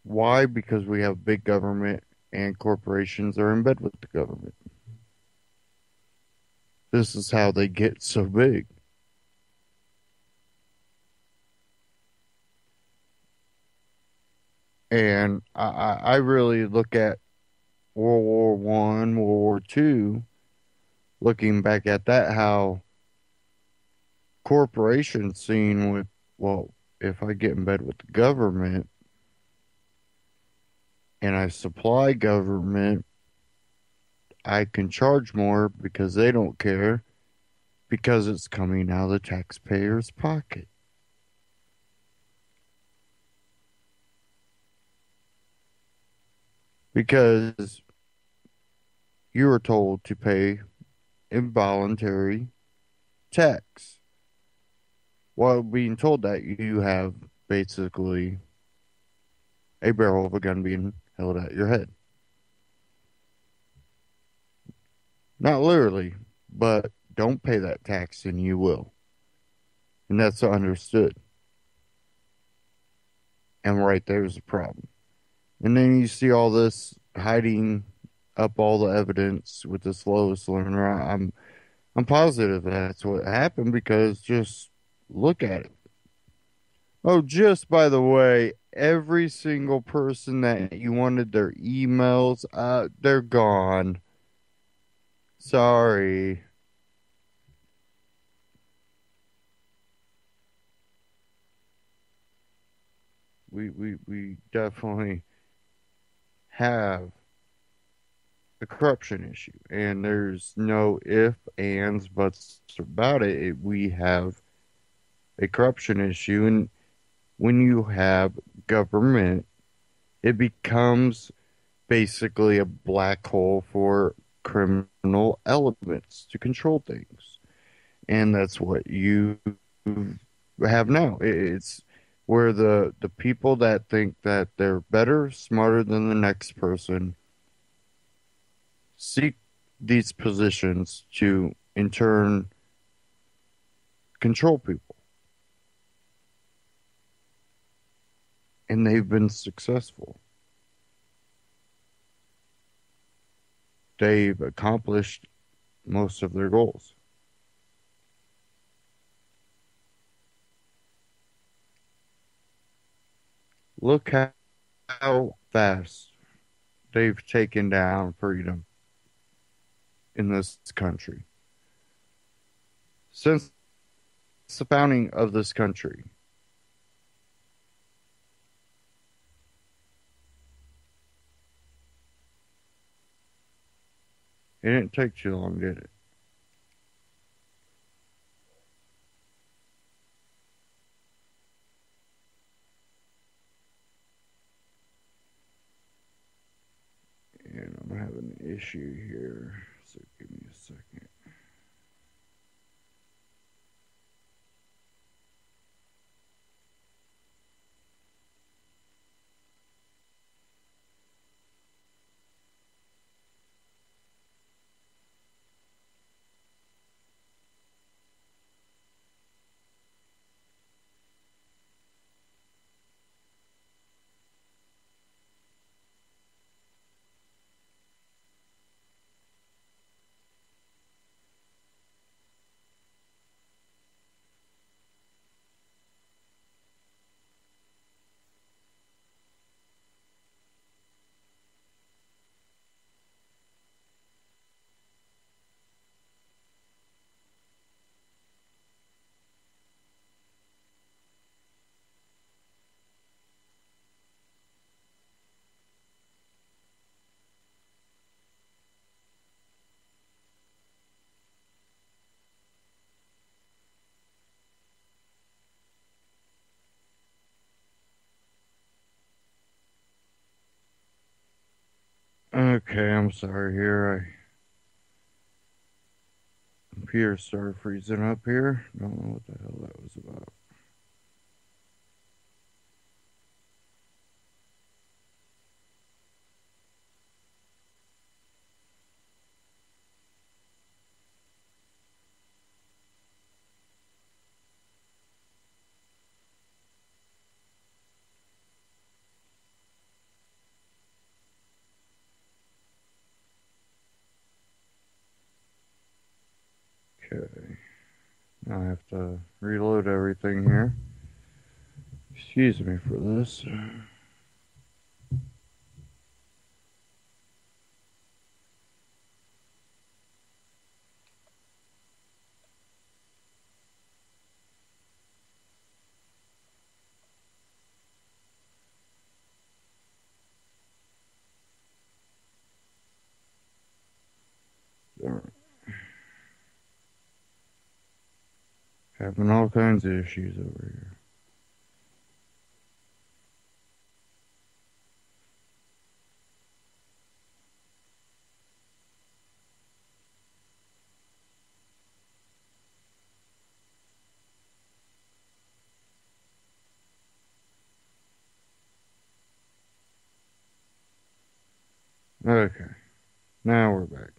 Why? Because we have big government and corporations are in bed with the government. This is how they get so big. And I really look at World War One, World War Two, looking back at that, how corporations seen with, well, if I get in bed with the government and I supply government, I can charge more because they don't care because it's coming out of the taxpayer's pocket. Because you are told to pay involuntary tax while being told that you have basically a barrel of a gun being held at your head. Not literally, but don't pay that tax and you will. And that's understood. And right there's a problem. And then you see all this hiding up all the evidence with this Lois Lerner. I'm positive that's what happened because just look at it. Oh, just by the way, every single person that you wanted their emails, they're gone. Sorry. we definitely have a corruption issue, and there's no if, ands, buts about it. We have a corruption issue, and when you have government, it becomes basically a black hole for criminal elements to control things. And that's what you have now. It's where the people that think that they're better, smarter than the next person seek these positions to, in turn, control people. And they've been successful. They've accomplished most of their goals. Look how fast they've taken down freedom in this country. Since the founding of this country, it didn't take too long, did it? And I'm having an issue here, so give me a second. Okay, I'm sorry here. Computer started freezing up here. Don't know what the hell that was about. Okay. Now I have to reload everything here. Excuse me for this. Having all kinds of issues over here. Okay, now we're back.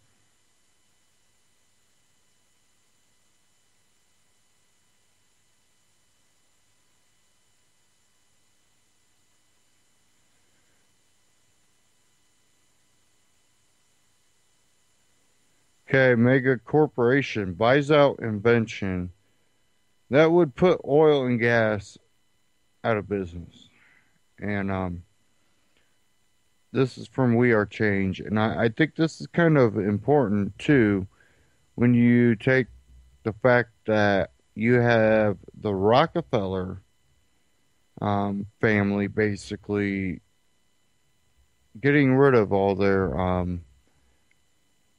Okay, mega corporation buys out invention that would put oil and gas out of business. And this is from We Are Change, and I think this is kind of important too when you take the fact that you have the Rockefeller family basically getting rid of all their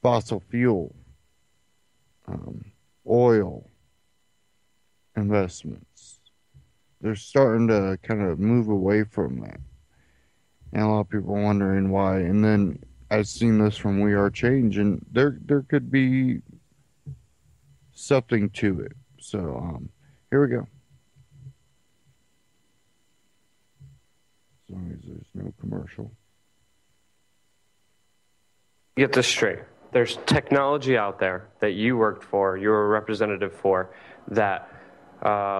fossil fuel, um, oil investments. They're starting to kind of move away from that. And a lot of people are wondering why. And then I've seen this from We Are Change, and there could be something to it. So here we go. As long as there's no commercial. Get this straight. There's technology out there that you worked for, you were a representative for, that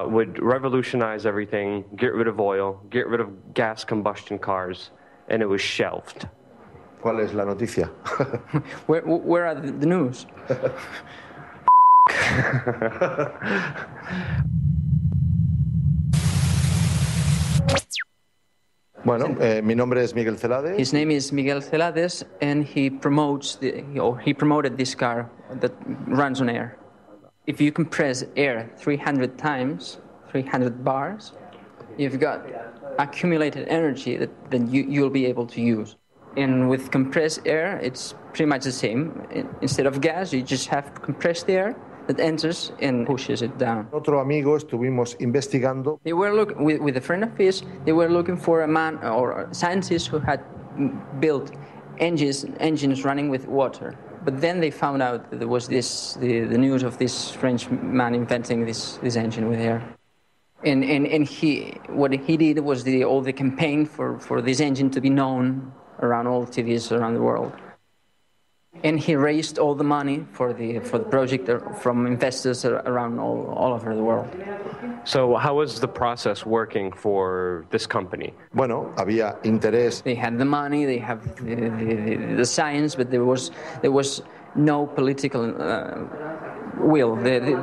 would revolutionize everything, get rid of oil, get rid of gas combustion cars, and it was shelved. ¿Cuál es la noticia? Where are the news? Bueno, mi nombre es Miguel Celades. His name is Miguel Celades, and he promoted this car that runs on air. If you compress air 300 times, 300 bars, you've got accumulated energy that then you'll be able to use. And with compressed air, it's pretty much the same. Instead of gas, you just have compressed air that enters and pushes it down. Otro amigo estuvimos investigando. They were looking with a friend of his. They were looking for a man or a scientist who had built engines running with water. But then they found out that there was the news of this French man inventing this engine with air. And what he did was all the campaign for this engine to be known around all TVs around the world. And he raised all the money for the project from investors around all over the world. So how was the process working for this company? Bueno, había interés. They had the money, they have the science, but there was no political will. The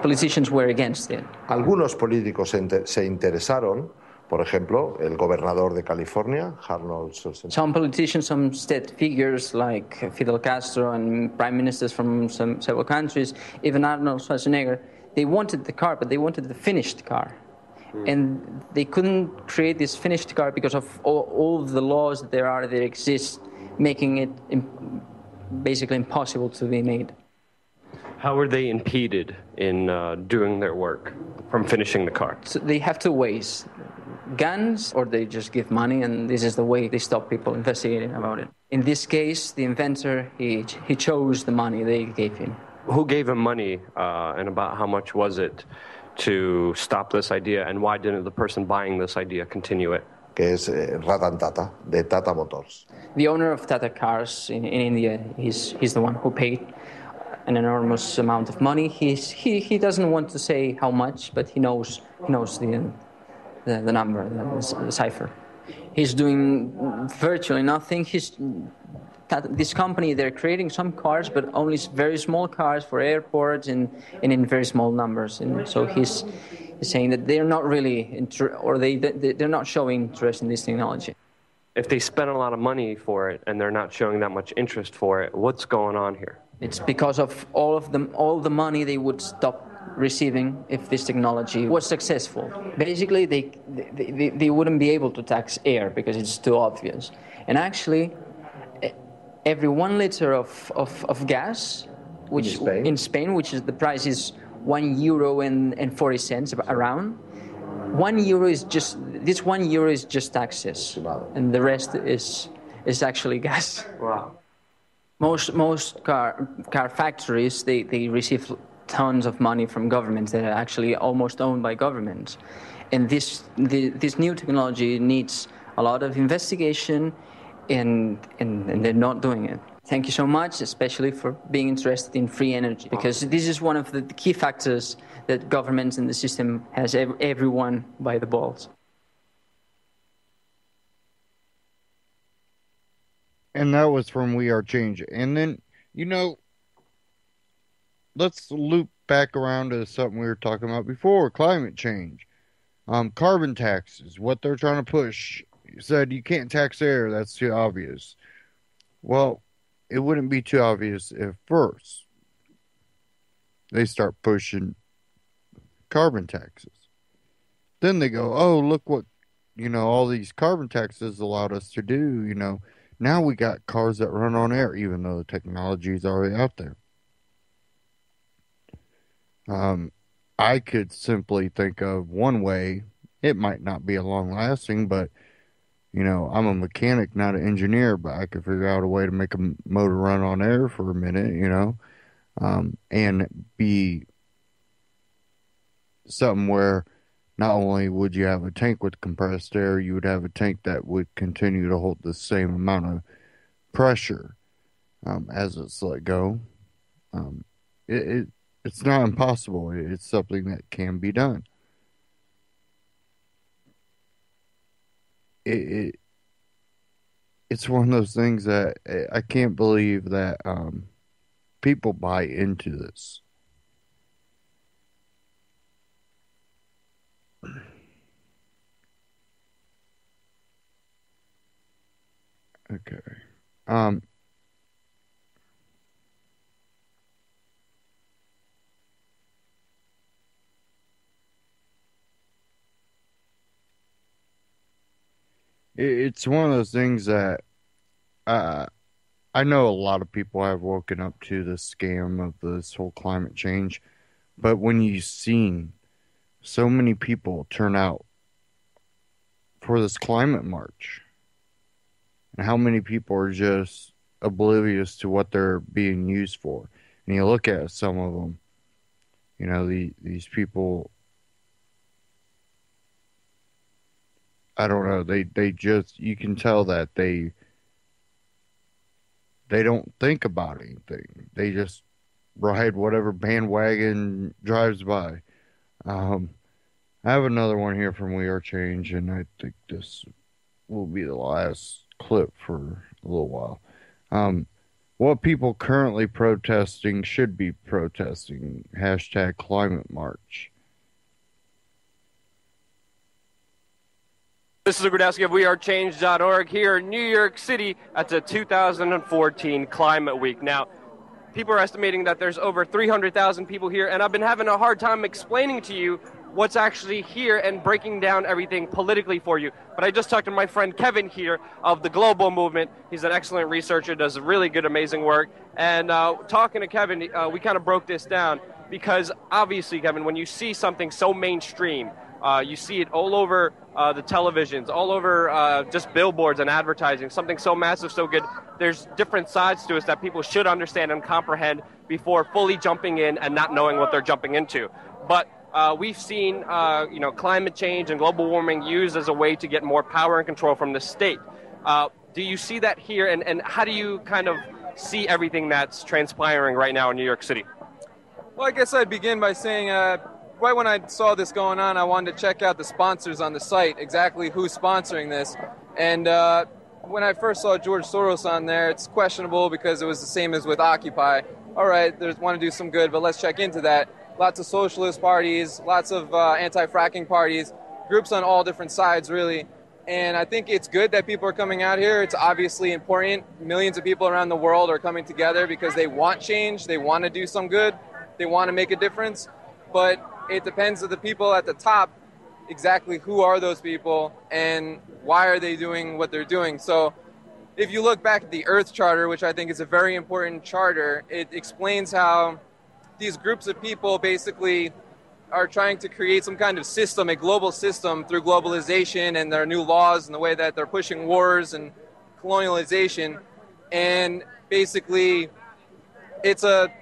politicians were against it. Algunos políticos se interesaron. Por ejemplo, el gobernador de California, Arnold Schwarzenegger. Some politicians, some state figures like Fidel Castro and prime ministers from several countries, even Arnold Schwarzenegger, they wanted the car, but they wanted the finished car. And they couldn't create this finished car because of all the laws that exist, making it basically impossible to be made. How were they impeded in doing their work from finishing the car? So they have two ways. Guns, or they just give money, and this is the way they stop people investigating about it. In this case, the inventor, he chose the money they gave him. Who gave him money, and about how much was it to stop this idea, and why didn't the person buying this idea continue it? Que es Ratan Tata, de Tata Motors. The owner of Tata Cars in India, he's the one who paid an enormous amount of money. He doesn't want to say how much, but he knows the number, the cipher. He's doing virtually nothing. This company, they're creating some cars, but only very small cars for airports and in very small numbers. And so he's saying that they're not really, they're not showing interest in this technology. If they spend a lot of money for it and they're not showing that much interest for it, what's going on here? It's because of all the money they would stop receiving if this technology was successful. Basically, they wouldn't be able to tax air because it's too obvious. And actually, every 1 liter of gas, which in Spain, which is the price is €1.40 around, €1 is just taxes, and the rest is actually gas. Wow. Most car factories they receive tons of money from governments that are actually almost owned by governments, and this new technology needs a lot of investigation, and they're not doing it. Thank you so much, especially for being interested in free energy, because this is one of the key factors that governments and the system has everyone by the balls. And that was from We Are Change. And then, let's loop back around to something we were talking about before, climate change. Carbon taxes, what they're trying to push. You said you can't tax air, that's too obvious. Well, it wouldn't be too obvious if first they start pushing carbon taxes. then they go, oh, look what, all these carbon taxes allowed us to do, Now we got cars that run on air, even though the technology is already out there. I could simply think of one way. It might not be a long lasting, but I'm a mechanic, not an engineer, but I could figure out a way to make a motor run on air for a minute, and be something where not only would you have a tank with compressed air, you would have a tank that would continue to hold the same amount of pressure as it's let go. It's not impossible. It's something that can be done. It's one of those things that I can't believe that people buy into this. Okay. Um, it's one of those things that uh, I know a lot of people have woken up to the scam of this whole climate change, but when you've seen so many people turn out for this climate march, and how many people are just oblivious to what they're being used for, and you look at some of them, these people, I don't know, they just, you can tell that they don't think about anything. They just ride whatever bandwagon drives by. I have another one here from We Are Change, and I think this will be the last clip for a little while. What people currently protesting should be protesting. Hashtag climate march. This is Gradowski of WeAreChange.org here in New York City at the 2014 Climate Week. Now, people are estimating that there's over 300,000 people here, and I've been having a hard time explaining to you what's actually here and breaking down everything politically for you. But I just talked to my friend Kevin here of the Global Movement. He's an excellent researcher, does really good, amazing work. And talking to Kevin, we kind of broke this down because obviously, Kevin, when you see something so mainstream, you see it all over the televisions, all over just billboards and advertising, something so massive, so good. There's different sides to us that people should understand and comprehend before fully jumping in and not knowing what they're jumping into. But we've seen, climate change and global warming used as a way to get more power and control from the state. Do you see that here, and how do you kind of see everything that's transpiring right now in New York City? Well, I guess I'd begin by saying right when I saw this going on, I wanted to check out the sponsors on the site, exactly who's sponsoring this. And when I first saw George Soros on there, it's questionable because it was the same as with Occupy. All right, they want to do some good, but let's check into that. Lots of socialist parties, lots of anti-fracking parties, groups on all different sides, really. And I think it's good that people are coming out here. It's obviously important. Millions of people around the world are coming together because they want change, they want to do some good, they want to make a difference. But it depends on the people at the top, exactly who are those people and why are they doing what they're doing. So if you look back at the Earth Charter, which I think is a very important charter, it explains how these groups of people basically are trying to create some kind of system, a global system through globalization and their new laws and the way that they're pushing wars and colonialization. And basically it's a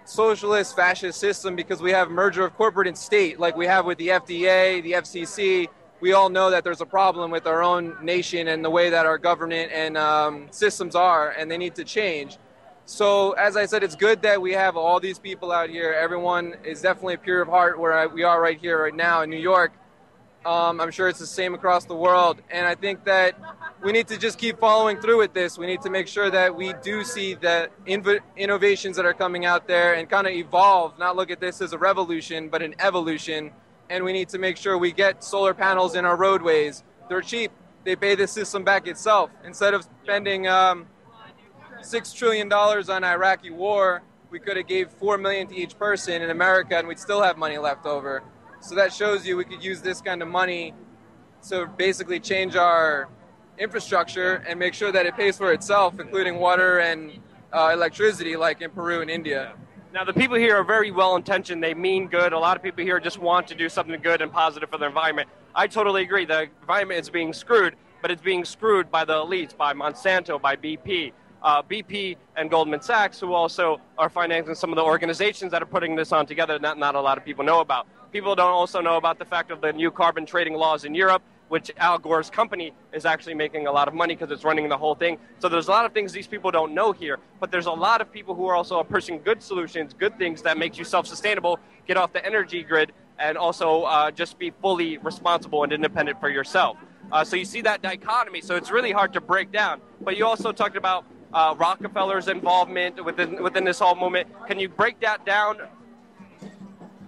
socialist fascist system because we have merger of corporate and state like we have with the FDA, the FCC. We all know that there's a problem with our own nation and the way that our government and systems are, and they need to change. So as I said, it's good that we have all these people out here. Everyone is definitely pure of heart where we are right here, right now in New York. I'm sure it's the same across the world. And I think that we need to just keep following through with this. We need to make sure that we do see the innovations that are coming out there and kind of evolve, not look at this as a revolution, but an evolution. And we need to make sure we get solar panels in our roadways. They're cheap. They pay the system back itself. Instead of spending $6 trillion on Iraqi war, we could have gave $4 million to each person in America and we'd still have money left over. So that shows you we could use this kind of money to basically change our infrastructure and make sure that it pays for itself, including water and electricity, like in Peru and India. Now, the people here are very well-intentioned. They mean good. A lot of people here just want to do something good and positive for the environment. I totally agree. The environment is being screwed, but it's being screwed by the elites, by Monsanto, by BP. BP and Goldman Sachs, who also are financing some of the organizations that are putting this on together that not a lot of people know about. People don't also know about the fact of the new carbon trading laws in Europe, which Al Gore's company is actually making a lot of money because it's running the whole thing. So there's a lot of things these people don't know here, but there's a lot of people who are also pushing good solutions, good things that makes you self-sustainable, get off the energy grid, and also just be fully responsible and independent for yourself. So you see that dichotomy, so it's really hard to break down. But you also talked about Rockefeller's involvement within this whole movement. Can you break that down?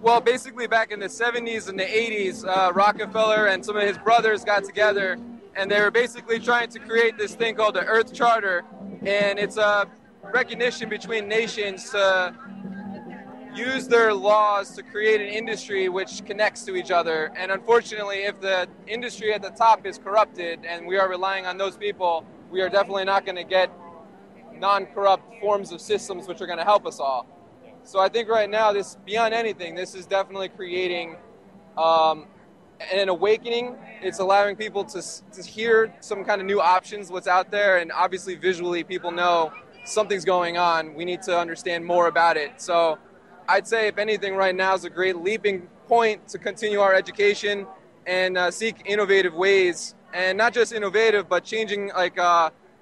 Well, basically back in the 70s and the 80s, Rockefeller and some of his brothers got together, and they were basically trying to create this thing called the Earth Charter, and it's a recognition between nations to use their laws to create an industry which connects to each other. And unfortunately, if the industry at the top is corrupted and we are relying on those people, we are definitely not going to get non-corrupt forms of systems which are going to help us all. So I think right now, this, beyond anything, this is definitely creating an awakening. It's allowing people to hear some kind of new options, what's out there, and obviously visually people know something's going on. We need to understand more about it. So I'd say, if anything, right now is a great leaping point to continue our education and seek innovative ways, and not just innovative, but changing like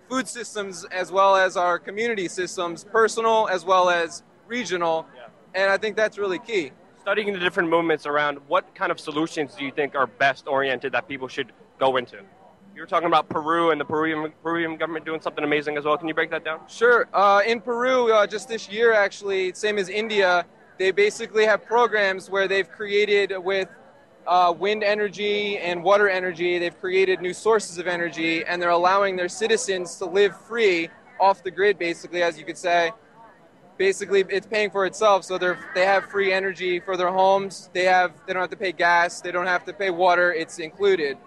food systems as well as our community systems, personal as well as regional, and I think that's really key. Studying the different movements around, what kind of solutions do you think are best oriented that people should go into? You were talking about Peru and the Peruvian government doing something amazing as well. Can you break that down? Sure. In Peru, just this year actually, same as India, they basically have programs where they've created with wind energy and water energy, they've created new sources of energy, and they're allowing their citizens to live free off the grid, basically, as you could say. Basically, it's paying for itself, so they have free energy for their homes. They don't have to pay gas. They don't have to pay water. It's included.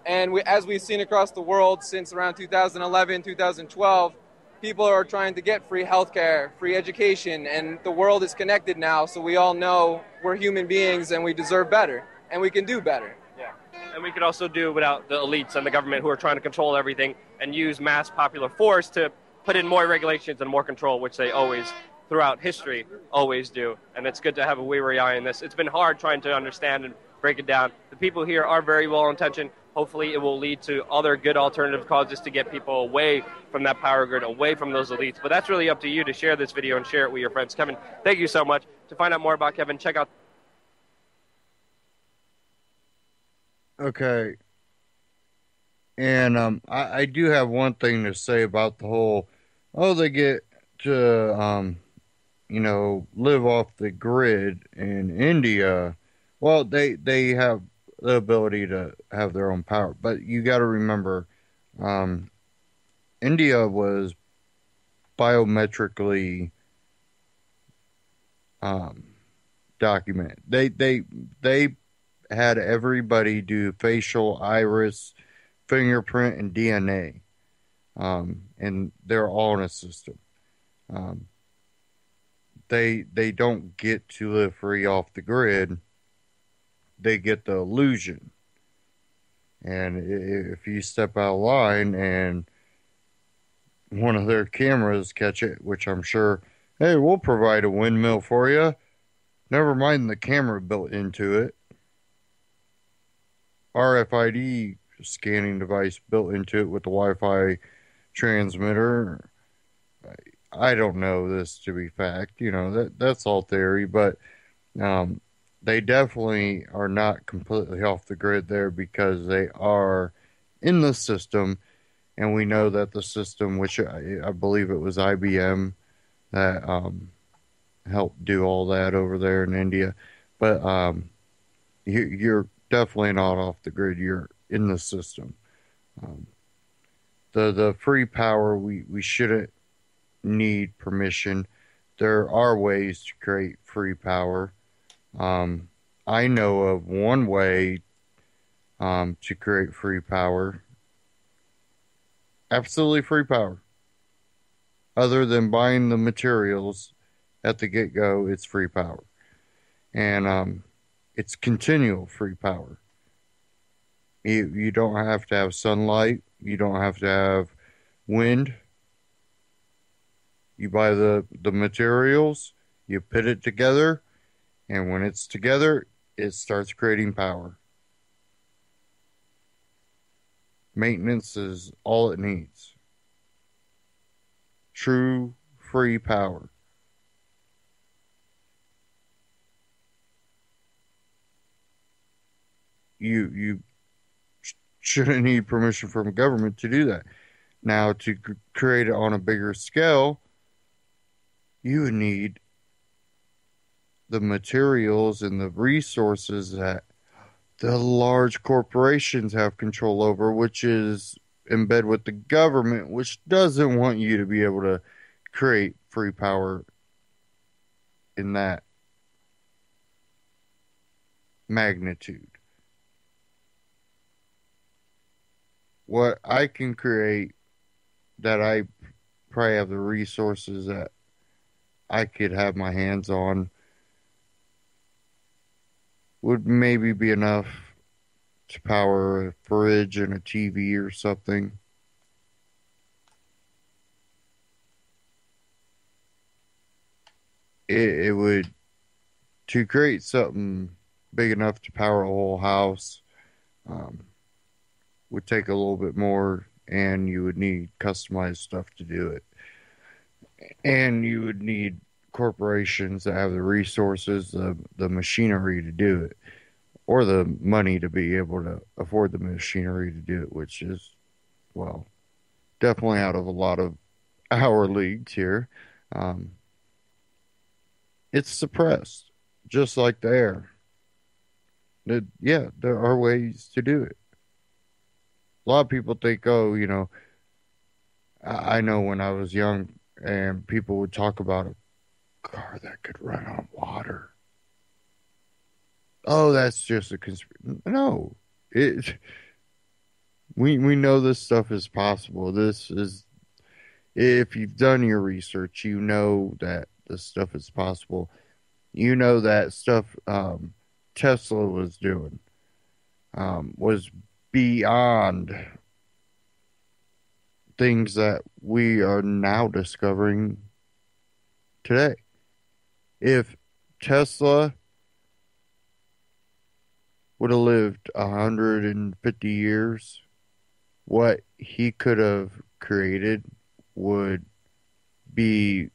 And as we've seen across the world since around 2011, 2012, people are trying to get free healthcare, free education, and the world is connected now, so we all know we're human beings and we deserve better, and we can do better. Yeah. And we could also do without the elites and the government who are trying to control everything and use mass popular force to put in more regulations and more control, which they always throughout history always do, and it's good to have a weary eye in this. It's been hard trying to understand and break it down. The people here are very well intentioned. Hopefully it will lead to other good alternative causes to get people away from that power grid, away from those elites. But that's really up to you to share this video and share it with your friends. Kevin, thank you so much. To find out more about Kevin, check out... Okay. And I do have one thing to say about the whole, they get to live off the grid in India. Well, they have the ability to have their own power, but you got to remember, India was biometrically documented. They had everybody do facial, iris, fingerprint, and DNA, and they're all in a system. They don't get to live free off the grid. They get the illusion. And if you step out of line and one of their cameras catch it, which I'm sure, hey, we'll provide a windmill for you. Never mind the camera built into it. RFID scanning device built into it with the Wi-Fi transmitter. I don't know this to be fact, that's all theory, but they definitely are not completely off the grid there because they are in the system, and we know that the system, which I believe it was IBM that helped do all that over there in India, but you're definitely not off the grid, you're in the system. The free power, we shouldn't need permission. There are ways to create free power. I know of one way to create free power, absolutely free power. Other than buying the materials at the get go, it's free power. And it's continual free power. You don't have to have sunlight, you don't have to have wind. You buy the materials, you put it together, and when it's together, it starts creating power. Maintenance is all it needs. True free power. You shouldn't need permission from government to do that. Now, to create it on a bigger scale, you would need the materials and the resources that the large corporations have control over, which is in bed with the government, which doesn't want you to be able to create free power in that magnitude. What I can create that I probably have the resources that I could have my hands on would maybe be enough to power a fridge and a TV or something. It would, to create something big enough to power a whole house, would take a little bit more, and you would need customized stuff to do it. And you would need corporations that have the resources, the machinery to do it, or the money to be able to afford the machinery to do it, which is, well, definitely out of a lot of our leagues here. It's suppressed, just like the air. Yeah, there are ways to do it. A lot of people think, oh, I know when I was young and people would talk about a car that could run on water. Oh, that's just a conspiracy. No, we know this stuff is possible. This is, if you've done your research, you know that this stuff is possible. You know that stuff Tesla was doing was beyond things that we are now discovering today. If Tesla would have lived 150 years, what he could have created would be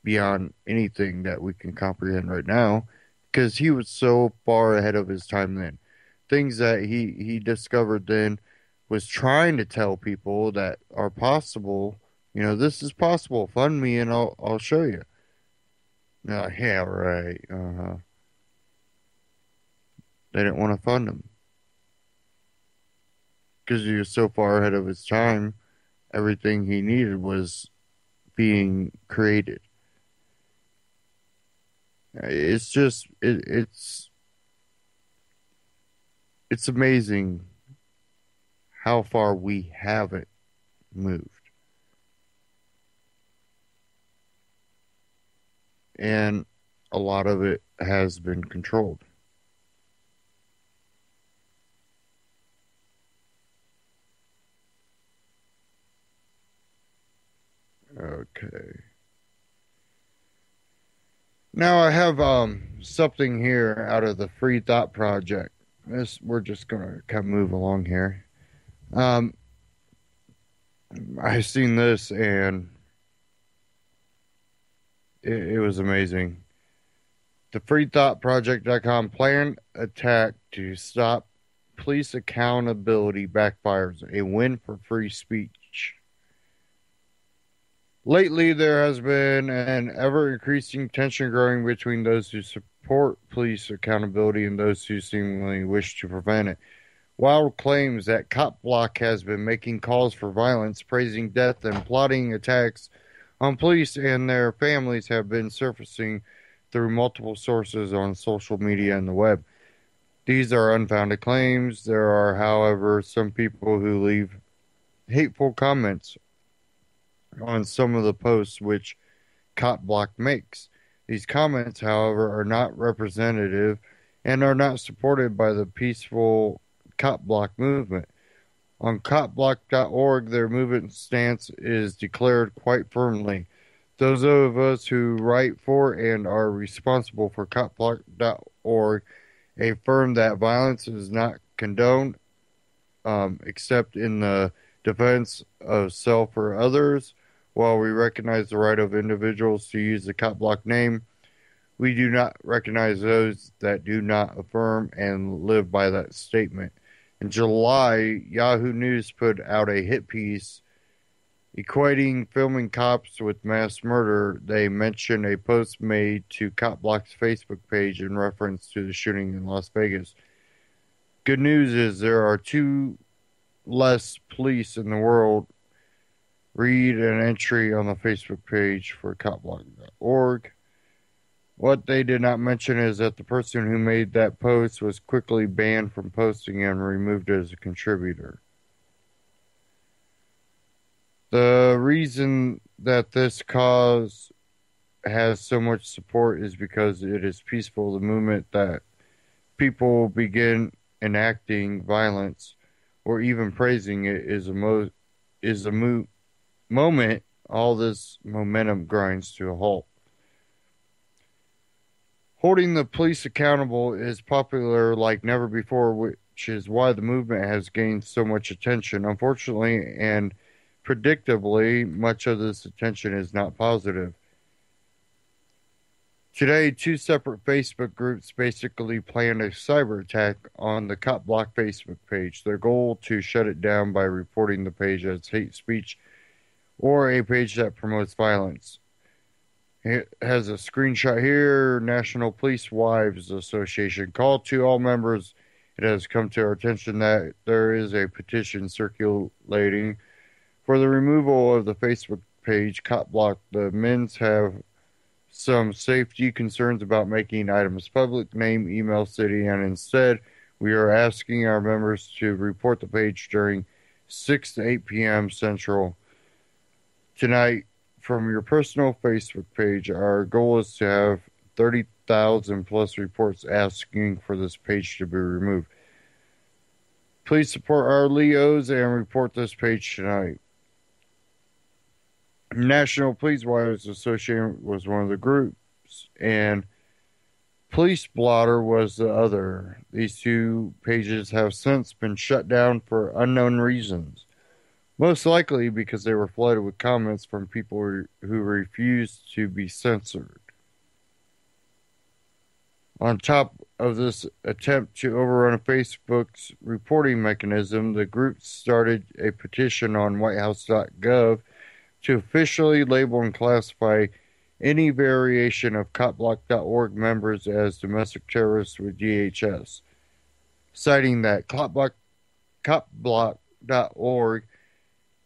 beyond anything that we can comprehend right now, because he was so far ahead of his time then. Things that he discovered then was trying to tell people that are possible. This is possible. Fund me and I'll show you. Yeah, right. They didn't want to fund him because he was so far ahead of his time. Everything he needed was being created. It's just it's amazing how far we haven't moved. And a lot of it has been controlled. Okay. Now I have something here out of the Free Thought Project. We're just gonna kind of move along here. I seen this and it was amazing. The freethoughtproject.com planned attack to stop police accountability backfires. A win for free speech. Lately, there has been an ever-increasing tension growing between those who support police accountability and those who seemingly wish to prevent it. Wild claims that Cop Block has been making calls for violence, praising death, and plotting attacks on police and their families have been surfacing through multiple sources on social media and the web. These are unfounded claims. There are, however, some people who leave hateful comments on some of the posts which Cop Block makes. These comments, however, are not representative and are not supported by the peaceful Cop Block movement. On copblock.org, their movement stance is declared quite firmly. Those of us who write for and are responsible for copblock.org affirm that violence is not condoned, except in the defense of self or others. While we recognize the right of individuals to use the Cop Block name, we do not recognize those that do not affirm and live by that statement. In July, Yahoo News put out a hit piece equating filming cops with mass murder. They mentioned a post made to Cop Block's Facebook page in reference to the shooting in Las Vegas. Good news is there are 2 less police in the world. Read an entry on the Facebook page for copblock.org. What they did not mention is that the person who made that post was quickly banned from posting and removed as a contributor. The reason that this cause has so much support is because it is peaceful. The movement that people begin enacting violence or even praising it is a moment all this momentum grinds to a halt. Holding the police accountable is popular like never before, which is why the movement has gained so much attention. Unfortunately and predictably, much of this attention is not positive. Today, 2 separate Facebook groups basically planned a cyber attack on the Cop Block Facebook page. Their goal to shut it down by reporting the page as hate speech or a page that promotes violence. It has a screenshot here. National Police Wives Association called to all members. It has come to our attention that there is a petition circulating for the removal of the Facebook page Cop Block. The men's have some safety concerns about making items public, name, email, city, and instead we are asking our members to report the page during 6 to 8 p.m. Central tonight from your personal Facebook page. Our goal is to have 30,000 plus reports asking for this page to be removed. Please support our Leos and report this page tonight. National Police Wives Association was one of the groups, and Police Blotter was the other. These 2 pages have since been shut down for unknown reasons. Most likely because they were flooded with comments from people who refused to be censored. On top of this attempt to overrun Facebook's reporting mechanism, the group started a petition on whitehouse.gov to officially label and classify any variation of copblock.org members as domestic terrorists with DHS, citing that copblock.org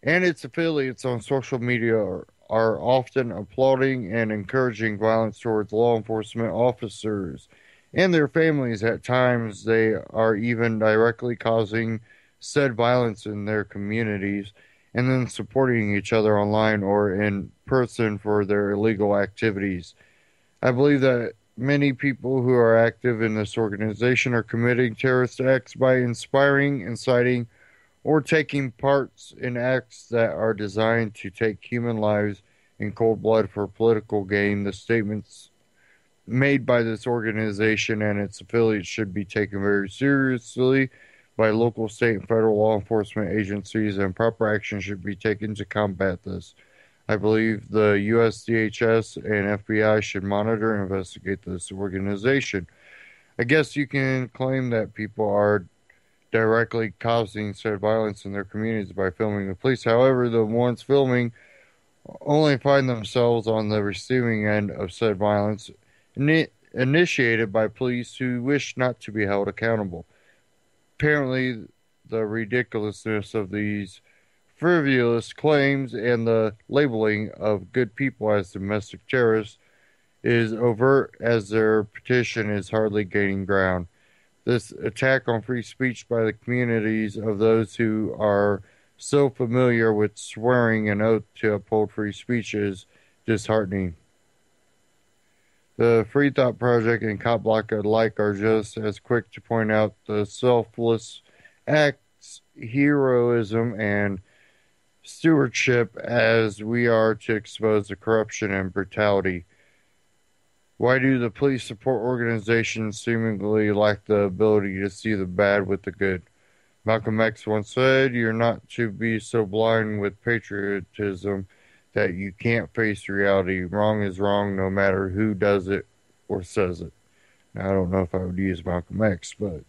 and its affiliates on social media are often applauding and encouraging violence towards law enforcement officers and their families. At times, they are even directly causing said violence in their communities and then supporting each other online or in person for their illegal activities. I believe that many people who are active in this organization are committing terrorist acts by inspiring, inciting, or taking parts in acts that are designed to take human lives in cold blood for political gain. The statements made by this organization and its affiliates should be taken very seriously by local, state, and federal law enforcement agencies, and proper action should be taken to combat this. I believe the U.S. DHS and FBI should monitor and investigate this organization. I guess you can claim that people are directly causing said violence in their communities by filming the police. However, the ones filming only find themselves on the receiving end of said violence initiated by police who wish not to be held accountable. Apparently, the ridiculousness of these frivolous claims and the labeling of good people as domestic terrorists is overt as their petition is hardly gaining ground. This attack on free speech by the communities of those who are so familiar with swearing an oath to uphold free speech is disheartening. The Free Thought Project and Cop Block alike are just as quick to point out the selfless acts, heroism, and stewardship as we are to expose the corruption and brutality. Why do the police support organizations seemingly lack the ability to see the bad with the good? Malcolm X once said, "You're not to be so blind with patriotism that you can't face reality. Wrong is wrong no matter who does it or says it." Now, I don't know if I would use Malcolm X, but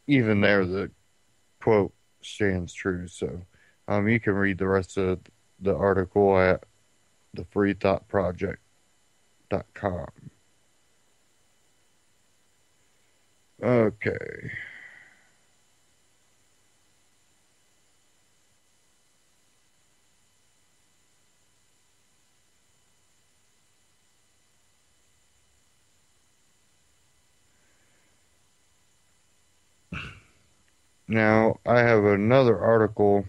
even there, the quote stands true. So you can read the rest of the article at thefreethoughtproject.com. Okay. Now, I have another article.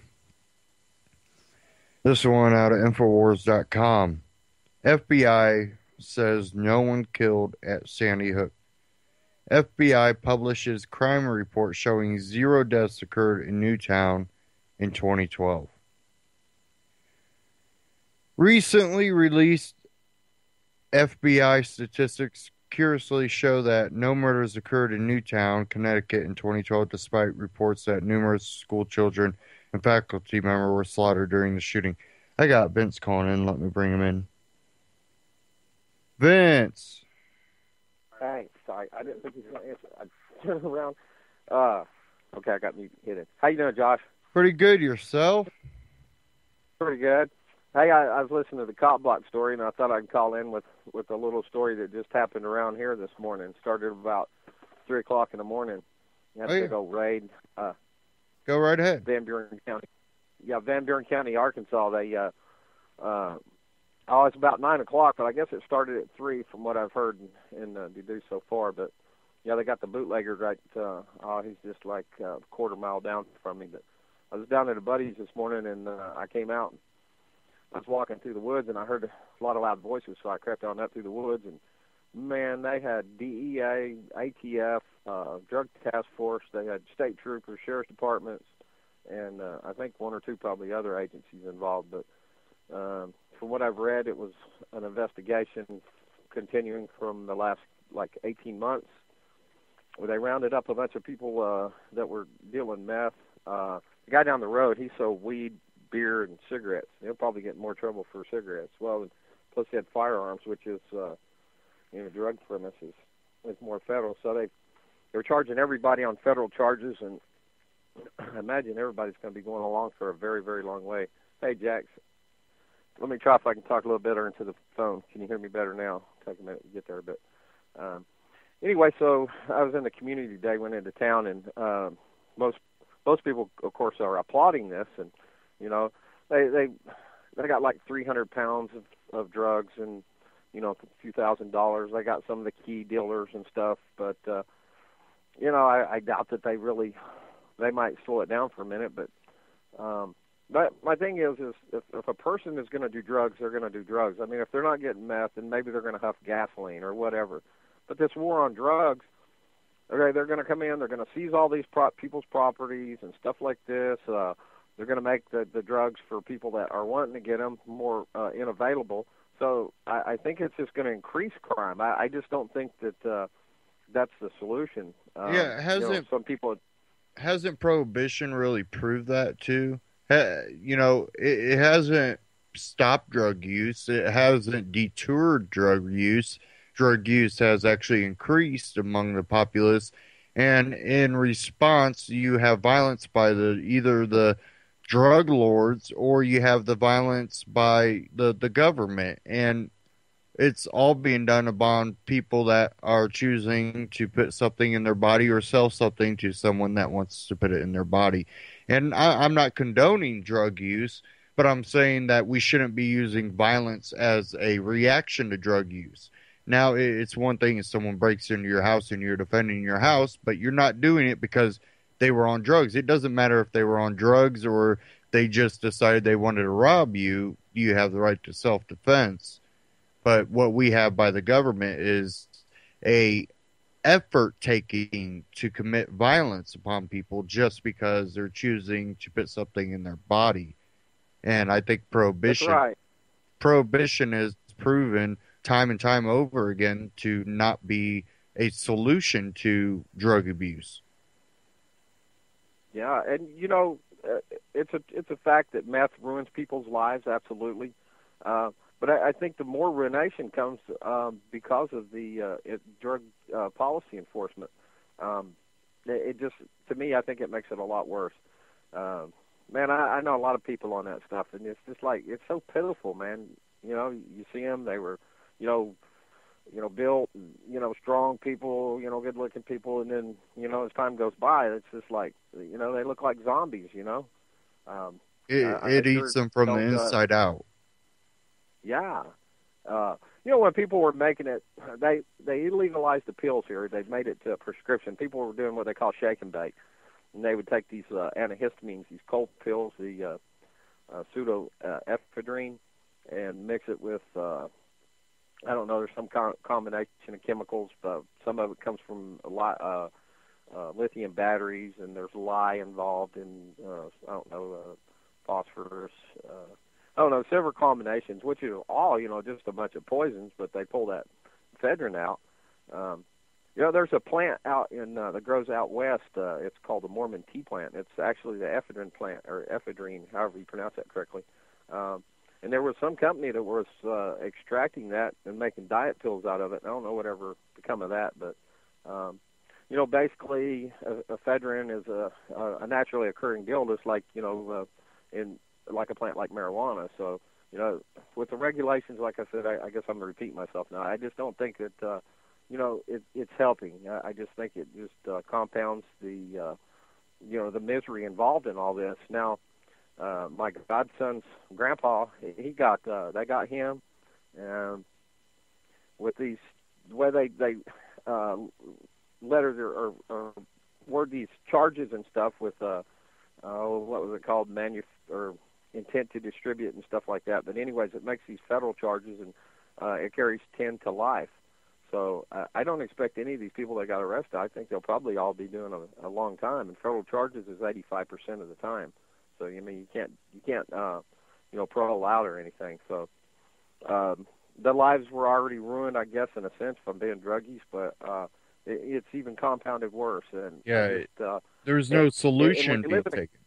This one out of Infowars.com. FBI says no one killed at Sandy Hook. FBI publishes crime report showing 0 deaths occurred in Newtown in 2012. Recently released FBI statistics curiously show that no murders occurred in Newtown, Connecticut in 2012, despite reports that numerous school children and faculty members were slaughtered during the shooting. I got Vince calling in. Let me bring him in. Vince. Hey, sorry, I didn't think he was going to answer. I turned around. Okay, I got me hit. How you doing, Josh? Pretty good. Yourself? Pretty good. Hey, I was listening to the Cop Block story, and I thought I'd call in with a little story that just happened around here this morning. It started about 3 o'clock in the morning. You had a big old raid. Go right ahead. Van Buren County. Yeah, Van Buren County, Arkansas. They, it's about 9 o'clock, but I guess it started at 3 from what I've heard and deduced so far. But, yeah, they got the bootlegger right, he's just like a quarter mile down from me. But I was down at a buddy's this morning, and I came out, and I was walking through the woods, and I heard a lot of loud voices, so I crept on up through the woods, and, man, they had DEA, ATF, Drug Task Force, they had state troopers, sheriff's departments, and I think 1 or 2 probably other agencies involved. But from what I've read, it was an investigation continuing from the last, 18 months, where they rounded up a bunch of people that were dealing meth. The guy down the road, he sold weed, beer, and cigarettes. He'll probably get in more trouble for cigarettes. Well, plus he had firearms, which is, drug premises is more federal. So they were charging everybody on federal charges, and I imagine everybody's going to be going along for a very, very long way. Hey, Jax, let me try if I can talk a little better into the phone. Can you hear me better now? Take a minute to get there a bit. Anyway, so I was in the community today, went into town, and most people, of course, are applauding this, and they got like 300 pounds of drugs and a few $1,000s. They got some of the key dealers and stuff, but I doubt that they might slow it down for a minute. But my thing is if a person is going to do drugs, they're going to do drugs. I mean, if they're not getting meth, then maybe they're going to huff gasoline or whatever. But this war on drugs, okay, they're going to come in, they're going to seize all these people's properties and stuff like this. They're going to make the drugs for people that are wanting to get them more unavailable. So I think it's just going to increase crime. I just don't think that that's the solution. Hasn't prohibition really proved that too? It hasn't stopped drug use. It hasn't deterred drug use. Drug use has actually increased among the populace, and in response, you have violence by either the drug lords or you have the violence by the government, and it's all being done upon people that are choosing to put something in their body or sell something to someone that wants to put it in their body. And I'm not condoning drug use, but I'm saying that we shouldn't be using violence as a reaction to drug use. Now, it's one thing if someone breaks into your house and you're defending your house, but you're not doing it because they were on drugs. It doesn't matter if they were on drugs or they just decided they wanted to rob you. You have the right to self-defense. But what we have by the government is a effort taking to commit violence upon people just because they're choosing to put something in their body. And I think That's right. prohibition is proven time and time over again to not be a solution to drug abuse. Yeah, and it's a fact that meth ruins people's lives, absolutely. But I think the more ruination comes because of the drug policy enforcement. It just, to me, I think it makes it a lot worse. Man, I know a lot of people on that stuff, and it's just like, it's so pitiful, man. You see them, they were, built, strong people, good-looking people, and then, as time goes by, it's just like, they look like zombies, It eats them from the inside out. Yeah. When people were making it, they illegalized the pills here. They made it to a prescription. People were doing what they call shake and bake. And they would take these antihistamines, these cold pills, the pseudoephedrine, and mix it with, I don't know, there's some combination of chemicals. Some of it comes from lithium batteries, and there's lye involved in, I don't know, phosphorus. I don't know, several combinations, which is all, just a bunch of poisons, but they pull that ephedrine out. There's a plant out that grows out west. It's called the Mormon tea plant. It's actually the ephedrine plant, or ephedrine, however you pronounce that correctly. And there was some company that was extracting that and making diet pills out of it. I don't know whatever become of that, but basically, ephedrine is a naturally occurring deal, just like in like a plant like marijuana. So with the regulations, like I said, I guess I'm gonna repeat myself now. I just don't think that it's helping. I just think it just compounds the the misery involved in all this. Now, my godson's grandpa, he got they got him, with these the way they letters or word these charges and stuff with what was it called, or intent to distribute and stuff like that. But anyways, it makes these federal charges, and it carries 10 to life. So I don't expect any of these people that got arrested. I think they'll probably all be doing a long time. And federal charges is 85% of the time. So you can't parole out or anything. So their lives were already ruined, I guess, in a sense, from being druggies. But it's even compounded worse. And there's no solution being taken.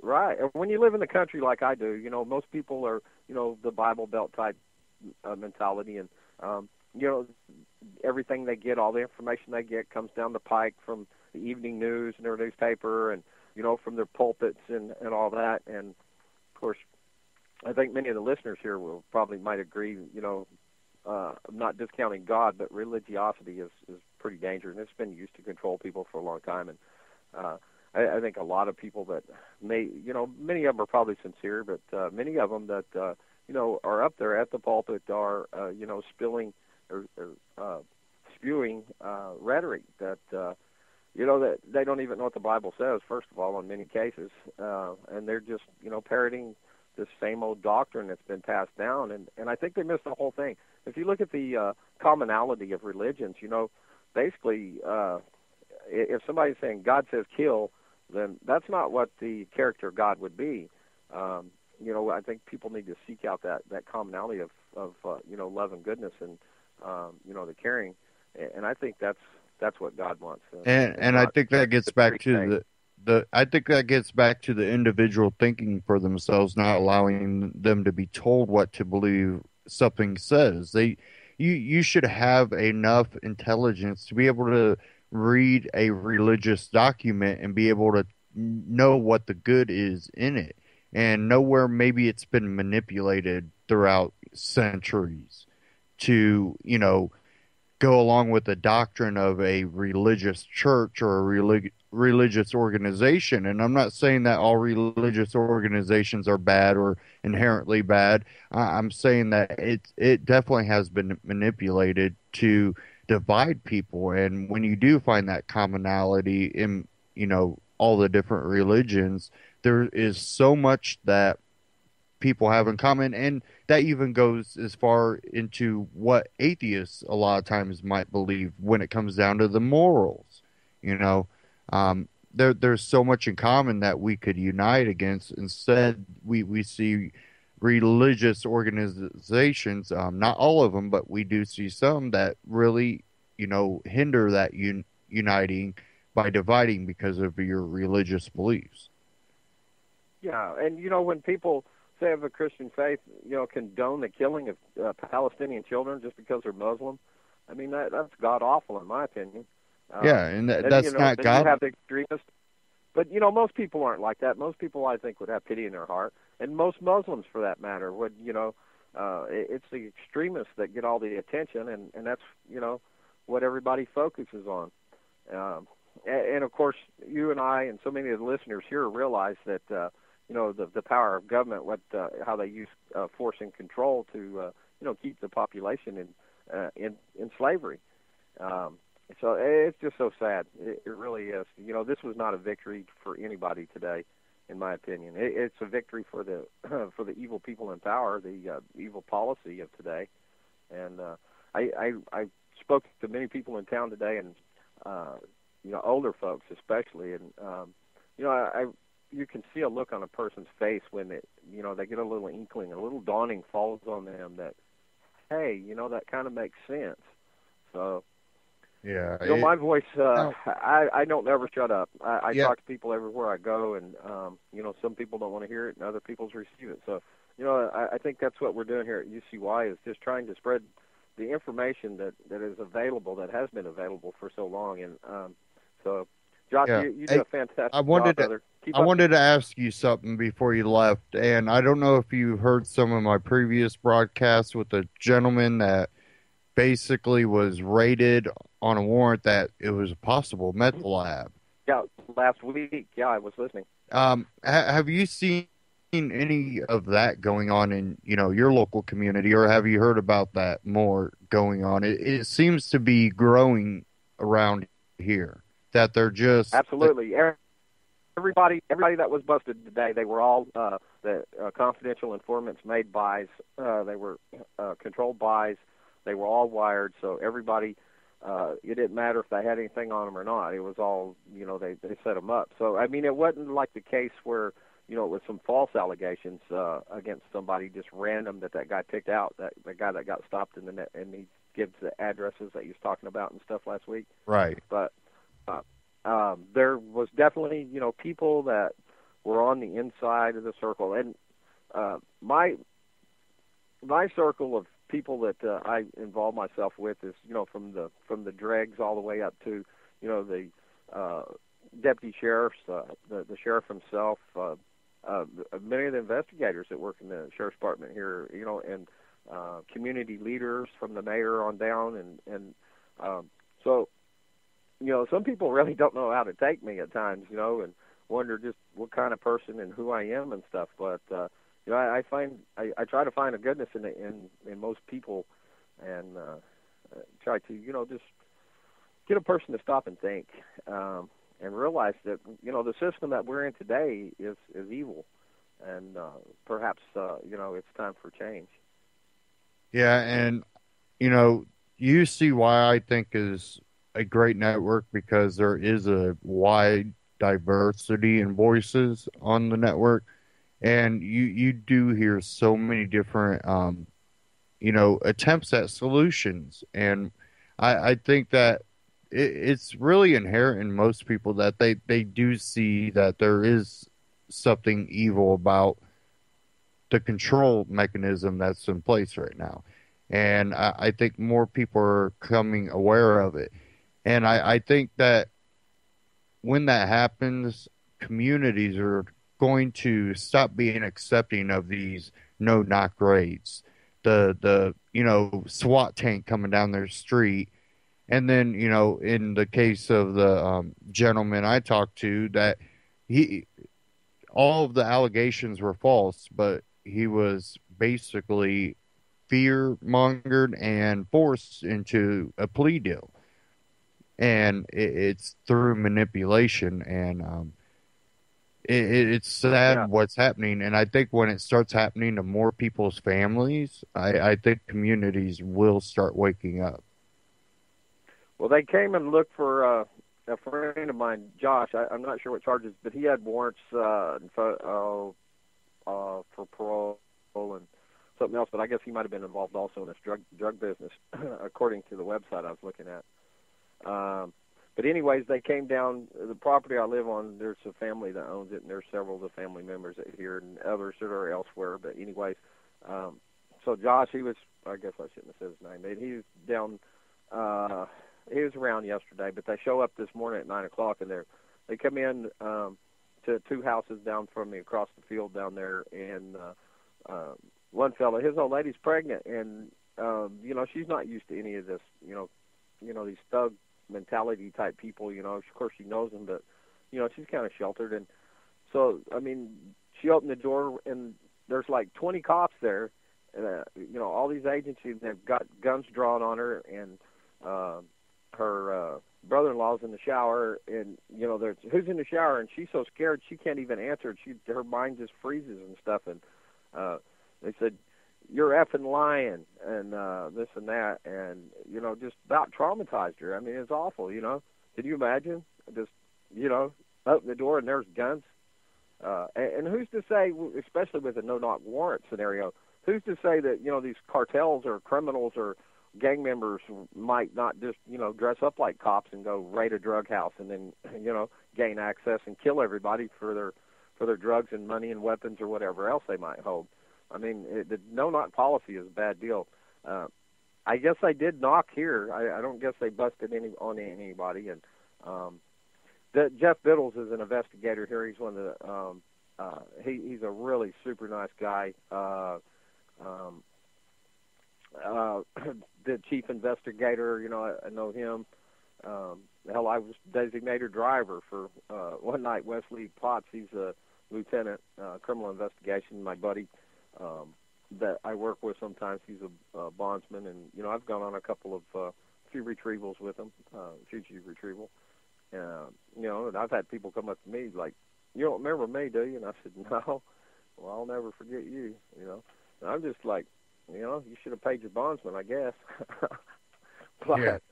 Right. And when you live in the country like I do, most people are, the Bible Belt type mentality, and everything they get, all the information they get comes down the pike from the evening news and their newspaper, and from their pulpits and all that. And of course, I think many of the listeners here might agree. I'm not discounting God, but religiosity is pretty dangerous, and it's been used to control people for a long time. And I think a lot of people that many of them are probably sincere, but many of them that are up there at the pulpit are spilling or spewing rhetoric that that they don't even know what the Bible says, first of all, in many cases, and they're just parroting this same old doctrine that's been passed down, and I think they miss the whole thing. If you look at the commonality of religions, basically, if somebody's saying God says kill, then that's not what the character of God would be. I think people need to seek out that commonality of love and goodness, and the caring, and I think that's what God wants. And I think that gets back to I think that gets back to the individual thinking for themselves, not allowing them to be told what to believe something says. You should have enough intelligence to be able to read a religious document and be able to know what the good is in it, and know where maybe it's been manipulated throughout centuries to, go along with the doctrine of a religious church or a religious organization. And I'm not saying that all religious organizations are bad or inherently bad. I'm saying that it definitely has been manipulated to divide people. And when you do find that commonality in, all the different religions, there is so much that people have in common, and that even goes as far into what atheists a lot of times might believe when it comes down to the morals. You know, there's so much in common that we could unite against. Instead, we see religious organizations, not all of them, but we do see some that really, hinder that uniting by dividing because of your religious beliefs. Yeah, and when people say of a Christian faith, condone the killing of Palestinian children just because they're Muslim, I mean that's god awful in my opinion. Yeah, and that's not God. You have the extremists, but most people aren't like that. Most people, I think, would have pity in their heart, and most Muslims, for that matter, would. It's the extremists that get all the attention, and that's what everybody focuses on. And of course, you and I and so many of the listeners here realize that the power of government, how they use force and control to keep the population in slavery. So it's just so sad. It really is. This was not a victory for anybody today, in my opinion. It's a victory for the for the evil people in power, the evil policy of today. And I spoke to many people in town today, and older folks especially, and you can see a look on a person's face when they get a little inkling, a little dawning falls on them that, hey, that kind of makes sense. So, yeah, my voice, I don't ever shut up. I talk to people everywhere I go, and some people don't want to hear it, and other people receive it. So, I think that's what we're doing here at UCY is just trying to spread the information that is available, that has been available for so long, and so. Josh, you do a fantastic job, brother. I wanted to ask you something before you left, and I don't know if you heard some of my previous broadcasts with a gentleman that basically was raided on a warrant that it was a possible meth lab. Yeah, last week. Yeah, I was listening. Have you seen any of that going on in your local community, or have you heard about that more going on? It seems to be growing around here. That they're just absolutely everybody that was busted today. They were all the confidential informants made buys. They were controlled buys. They were all wired. So everybody, it didn't matter if they had anything on them or not. It was all they set them up. So I mean, it wasn't like the case where it was some false allegations against somebody just random that guy picked out. That the guy that got stopped in the net, and he gives the addresses that he was talking about and stuff last week. Right. But there was definitely, people that were on the inside of the circle, and my circle of people that I involve myself with is, from the dregs all the way up to, the deputy sheriffs, the sheriff himself, many of the investigators that work in the sheriff's department here, and community leaders from the mayor on down, and so. Some people really don't know how to take me at times, and wonder just what kind of person and who I am and stuff. But I try to find a goodness in most people, and try to just get a person to stop and think, and realize that the system that we're in today is evil, and perhaps it's time for change. Yeah, and you see why I think is a great network, because there is a wide diversity in voices on the network, and you do hear so many different attempts at solutions, and I think that it's really inherent in most people that they do see that there is something evil about the control mechanism that's in place right now, and I think more people are becoming aware of it. And I think that when that happens, communities are going to stop being accepting of these no-knock raids. The SWAT tank coming down their street And then, in the case of the gentleman I talked to, that he all of the allegations were false, but he was basically fear mongered and forced into a plea deal. And it's through manipulation, and it's sad Yeah. what's happening. And I think when it starts happening to more people's families, I think communities will start waking up. Well, they came and looked for a friend of mine, Josh. I'm not sure what charges, but he had warrants for parole and something else. But I guess he might have been involved also in this drug business, according to the website I was looking at. But anyways, they came down the property I live on. There's a family that owns it, and there's several of the family members that are here and others that are elsewhere. But anyways, so Josh, I guess I shouldn't have said his name, but he was down. He was around yesterday, but they show up this morning at 9:00, and they come in to two houses down from me across the field down there, and one fella, his old lady's pregnant, and she's not used to any of this, these thug mentality type people. Of course she knows them, but she's kind of sheltered, and so she opened the door, and there's like 20 cops there, all these agencies. They've got guns drawn on her, and her brother-in-law's in the shower, and there's who's in the shower, and she's so scared she can't even answer. Her mind just freezes and stuff, and they said, "You're effing lying," and this and that, and just about traumatized her. It's awful. Can you imagine? Just open the door and there's guns. And who's to say, especially with a no-knock warrant scenario, who's to say that these cartels or criminals or gang members might not just dress up like cops and go raid a drug house and then gain access and kill everybody for their drugs and money and weapons or whatever else they might hold. The no-knock policy is a bad deal. I guess they did knock here. I don't guess they busted on anybody. And Jeff Biddles is an investigator here. He's one of the he's a really super nice guy. The chief investigator, I know him. Hell, I was designated driver for one night. Wesley Potts, he's a lieutenant, criminal investigation, my buddy that I work with sometimes. He's a bondsman, and I've gone on a couple of few retrievals with him, fugitive retrieval. And I've had people come up to me like, "You don't remember me, do you?" And I said, "No." "Well, I'll never forget you." And I'm just like, you should have paid your bondsman, I guess. But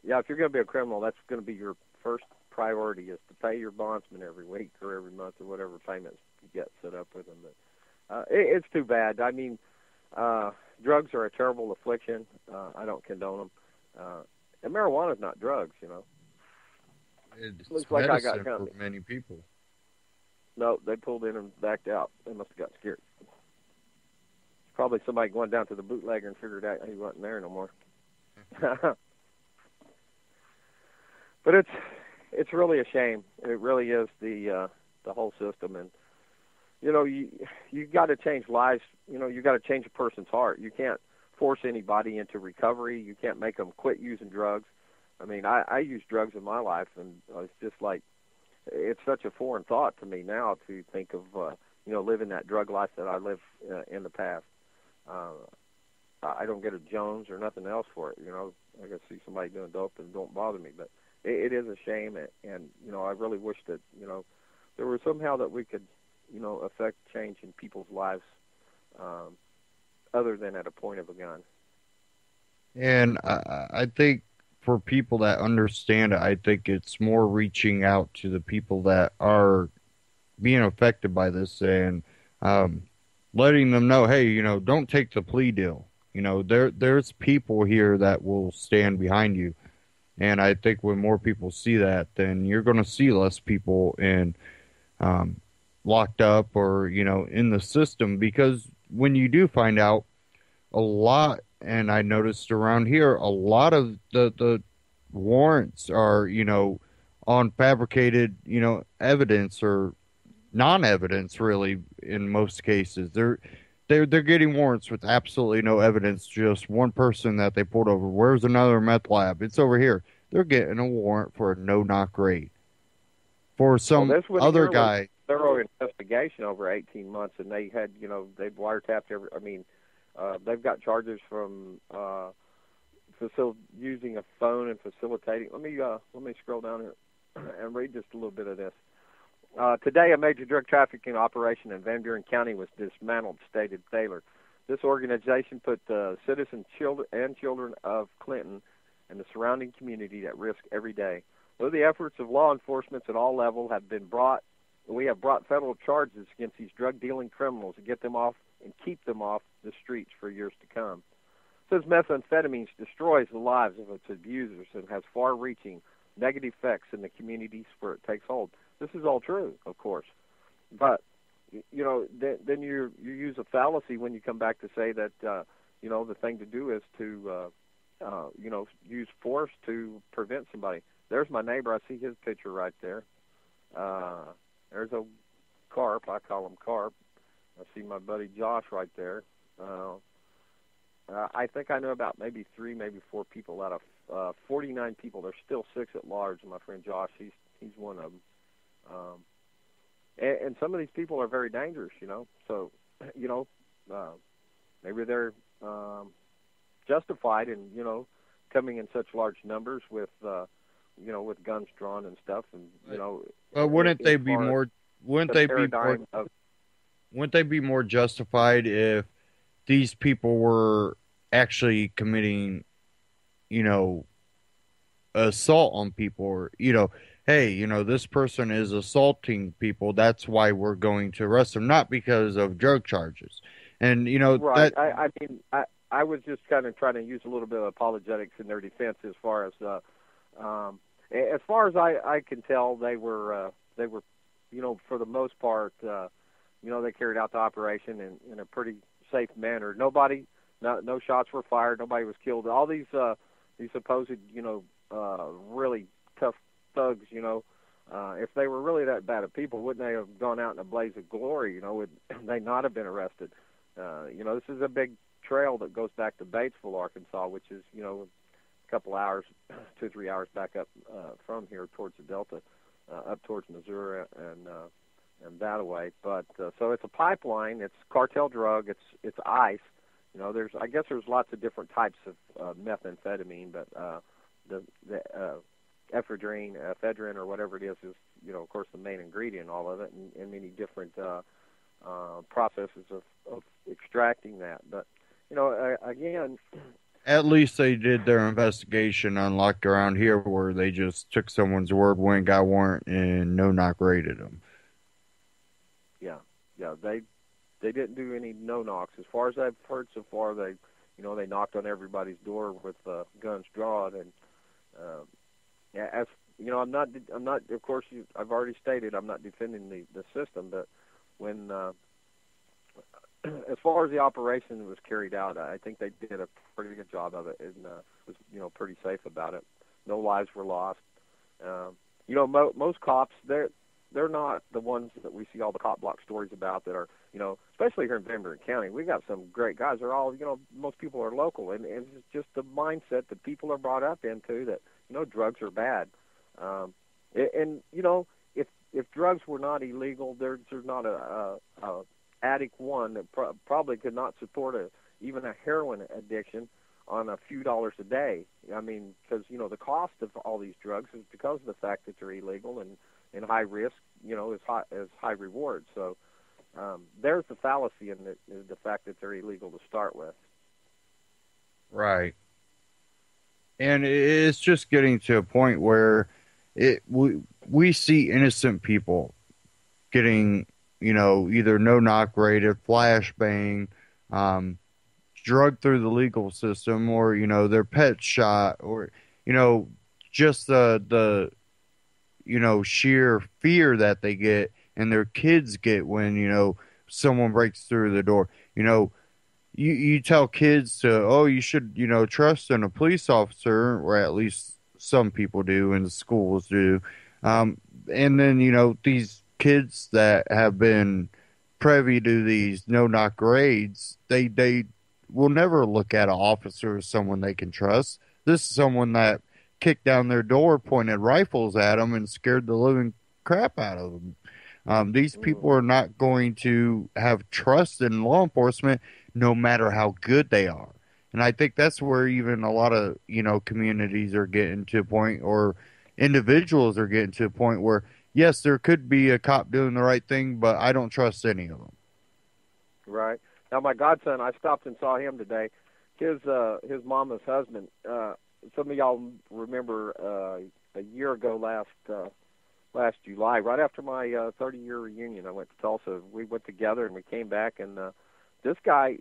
if you're going to be a criminal, that's going to be your first priority, is to pay your bondsman every week or every month or whatever payments you get set up with them. But it's too bad. Drugs are a terrible affliction. I don't condone them. And marijuana's not drugs, It's Looks like I got medicine company. for many people. No, they pulled in and backed out. They must have got scared. Probably somebody going down to the bootlegger and figured out he wasn't there no more. But it's really a shame. It really is, the whole system. And you got to change lives. You got to change a person's heart. You can't force anybody into recovery. You can't make them quit using drugs. I use drugs in my life, and it's just like, it's such a foreign thought to me now to think of living that drug life that I lived in the past. I don't get a Jones or nothing else for it. I can see somebody doing dope and it don't bother me, but it is a shame. And I really wish that, there was somehow that we could, affect change in people's lives, other than at a point of a gun. And I think for people that understand it, I think it's more reaching out to the people that are being affected by this, and letting them know, hey, don't take the plea deal. There's people here that will stand behind you. And I think when more people see that, then you're going to see less people locked up or, in the system. Because when you do find out a lot, and I noticed around here, a lot of the warrants are, on fabricated, evidence or non-evidence, really, in most cases. they're getting warrants with absolutely no evidence, just one person that they pulled over. Where's another meth lab? It's over here. They're getting a warrant for a no-knock raid for some this one other here was guy. thorough investigation over 18 months, and they had, they've wiretapped every. I mean, they've got charges from using a phone and facilitating. Let me scroll down here and read just a little bit of this. Today, a major drug trafficking operation in Van Buren County was dismantled, stated Thaler. This organization put the citizens and children of Clinton and the surrounding community at risk every day. Though the efforts of law enforcement at all levels we have brought federal charges against these drug-dealing criminals to get them off and keep them off the streets for years to come. It says methamphetamines destroys the lives of its abusers and has far-reaching negative effects in the communities where it takes hold. This is all true, of course, but then you use a fallacy when you come back to say that the thing to do is to use force to prevent somebody. There's my neighbor. I see his picture right there. There's a carp. I call him carp. I see my buddy Josh right there. I think I know about maybe 3, maybe 4 people out of 49 people. There's still 6 at large. And my friend Josh, he's one of them. And some of these people are very dangerous, So, maybe they're justified in, coming in such large numbers with guns drawn and stuff, and wouldn't they be more justified if these people were actually committing, assault on people, or hey, this person is assaulting people, that's why we're going to arrest them, not because of drug charges. And right. I was just kind of trying to use a little bit of apologetics in their defense as far as I can tell, they were for the most part, they carried out the operation in a pretty safe manner. No shots were fired. Nobody was killed. All these supposed, really tough thugs, if they were really that bad of people, wouldn't they have gone out in a blaze of glory? Would they not have been arrested? This is a big trail that goes back to Batesville, Arkansas, which is, a couple hours, 2 or 3 hours back up from here towards the Delta, up towards Missouri and that way. But so it's a pipeline. It's cartel drug. It's ice. I guess there's lots of different types of methamphetamine, but the ephedrine or whatever it is, of course, the main ingredient in all of it, and many different processes of extracting that. But again, at least they did their investigation, unlike around here where they just took someone's word, went, got warrant, and no-knock raided them. Yeah, they didn't do any no-knocks. As far as I've heard so far, they knocked on everybody's door with guns drawn, and as I'm not. Of course, I've already stated I'm not defending the system, but when as far as the operation was carried out, I think they did a pretty good job of it, and was pretty safe about it. No lives were lost. Most cops, they're not the ones that we see all the cop block stories about that are, especially here in Van Buren County. We got some great guys. They're all, most people are local, and it's just the mindset that people are brought up into that, drugs are bad. If drugs were not illegal, there's not a addict one that probably could not support even a heroin addiction on a few dollars a day. I mean, because the cost of all these drugs is because of the fact that they're illegal and high risk, is high reward. So there's the fallacy in the fact that they're illegal to start with. Right. And it's just getting to a point where we see innocent people getting, either no-knock raided, flashbang, drugged through the legal system, or, their pet shot, or, just the sheer fear that they get and their kids get when, someone breaks through the door. You tell kids to, you should, trust in a police officer, or at least some people do and the schools do. And then, these kids that have been, privy to these no-knock raids, they will never look at an officer as someone they can trust. This is someone that kicked down their door, pointed rifles at them, and scared the living crap out of them. These people are not going to have trust in law enforcement no matter how good they are. And I think that's where even a lot of, communities are getting to a point, or individuals are getting to a point where, yes, there could be a cop doing the right thing, but I don't trust any of them. Right. Now, my godson, I stopped and saw him today. His mama's husband, some of y'all remember a year ago last July, right after my 30-year reunion, I went to Tulsa. We went together and we came back, and this guy,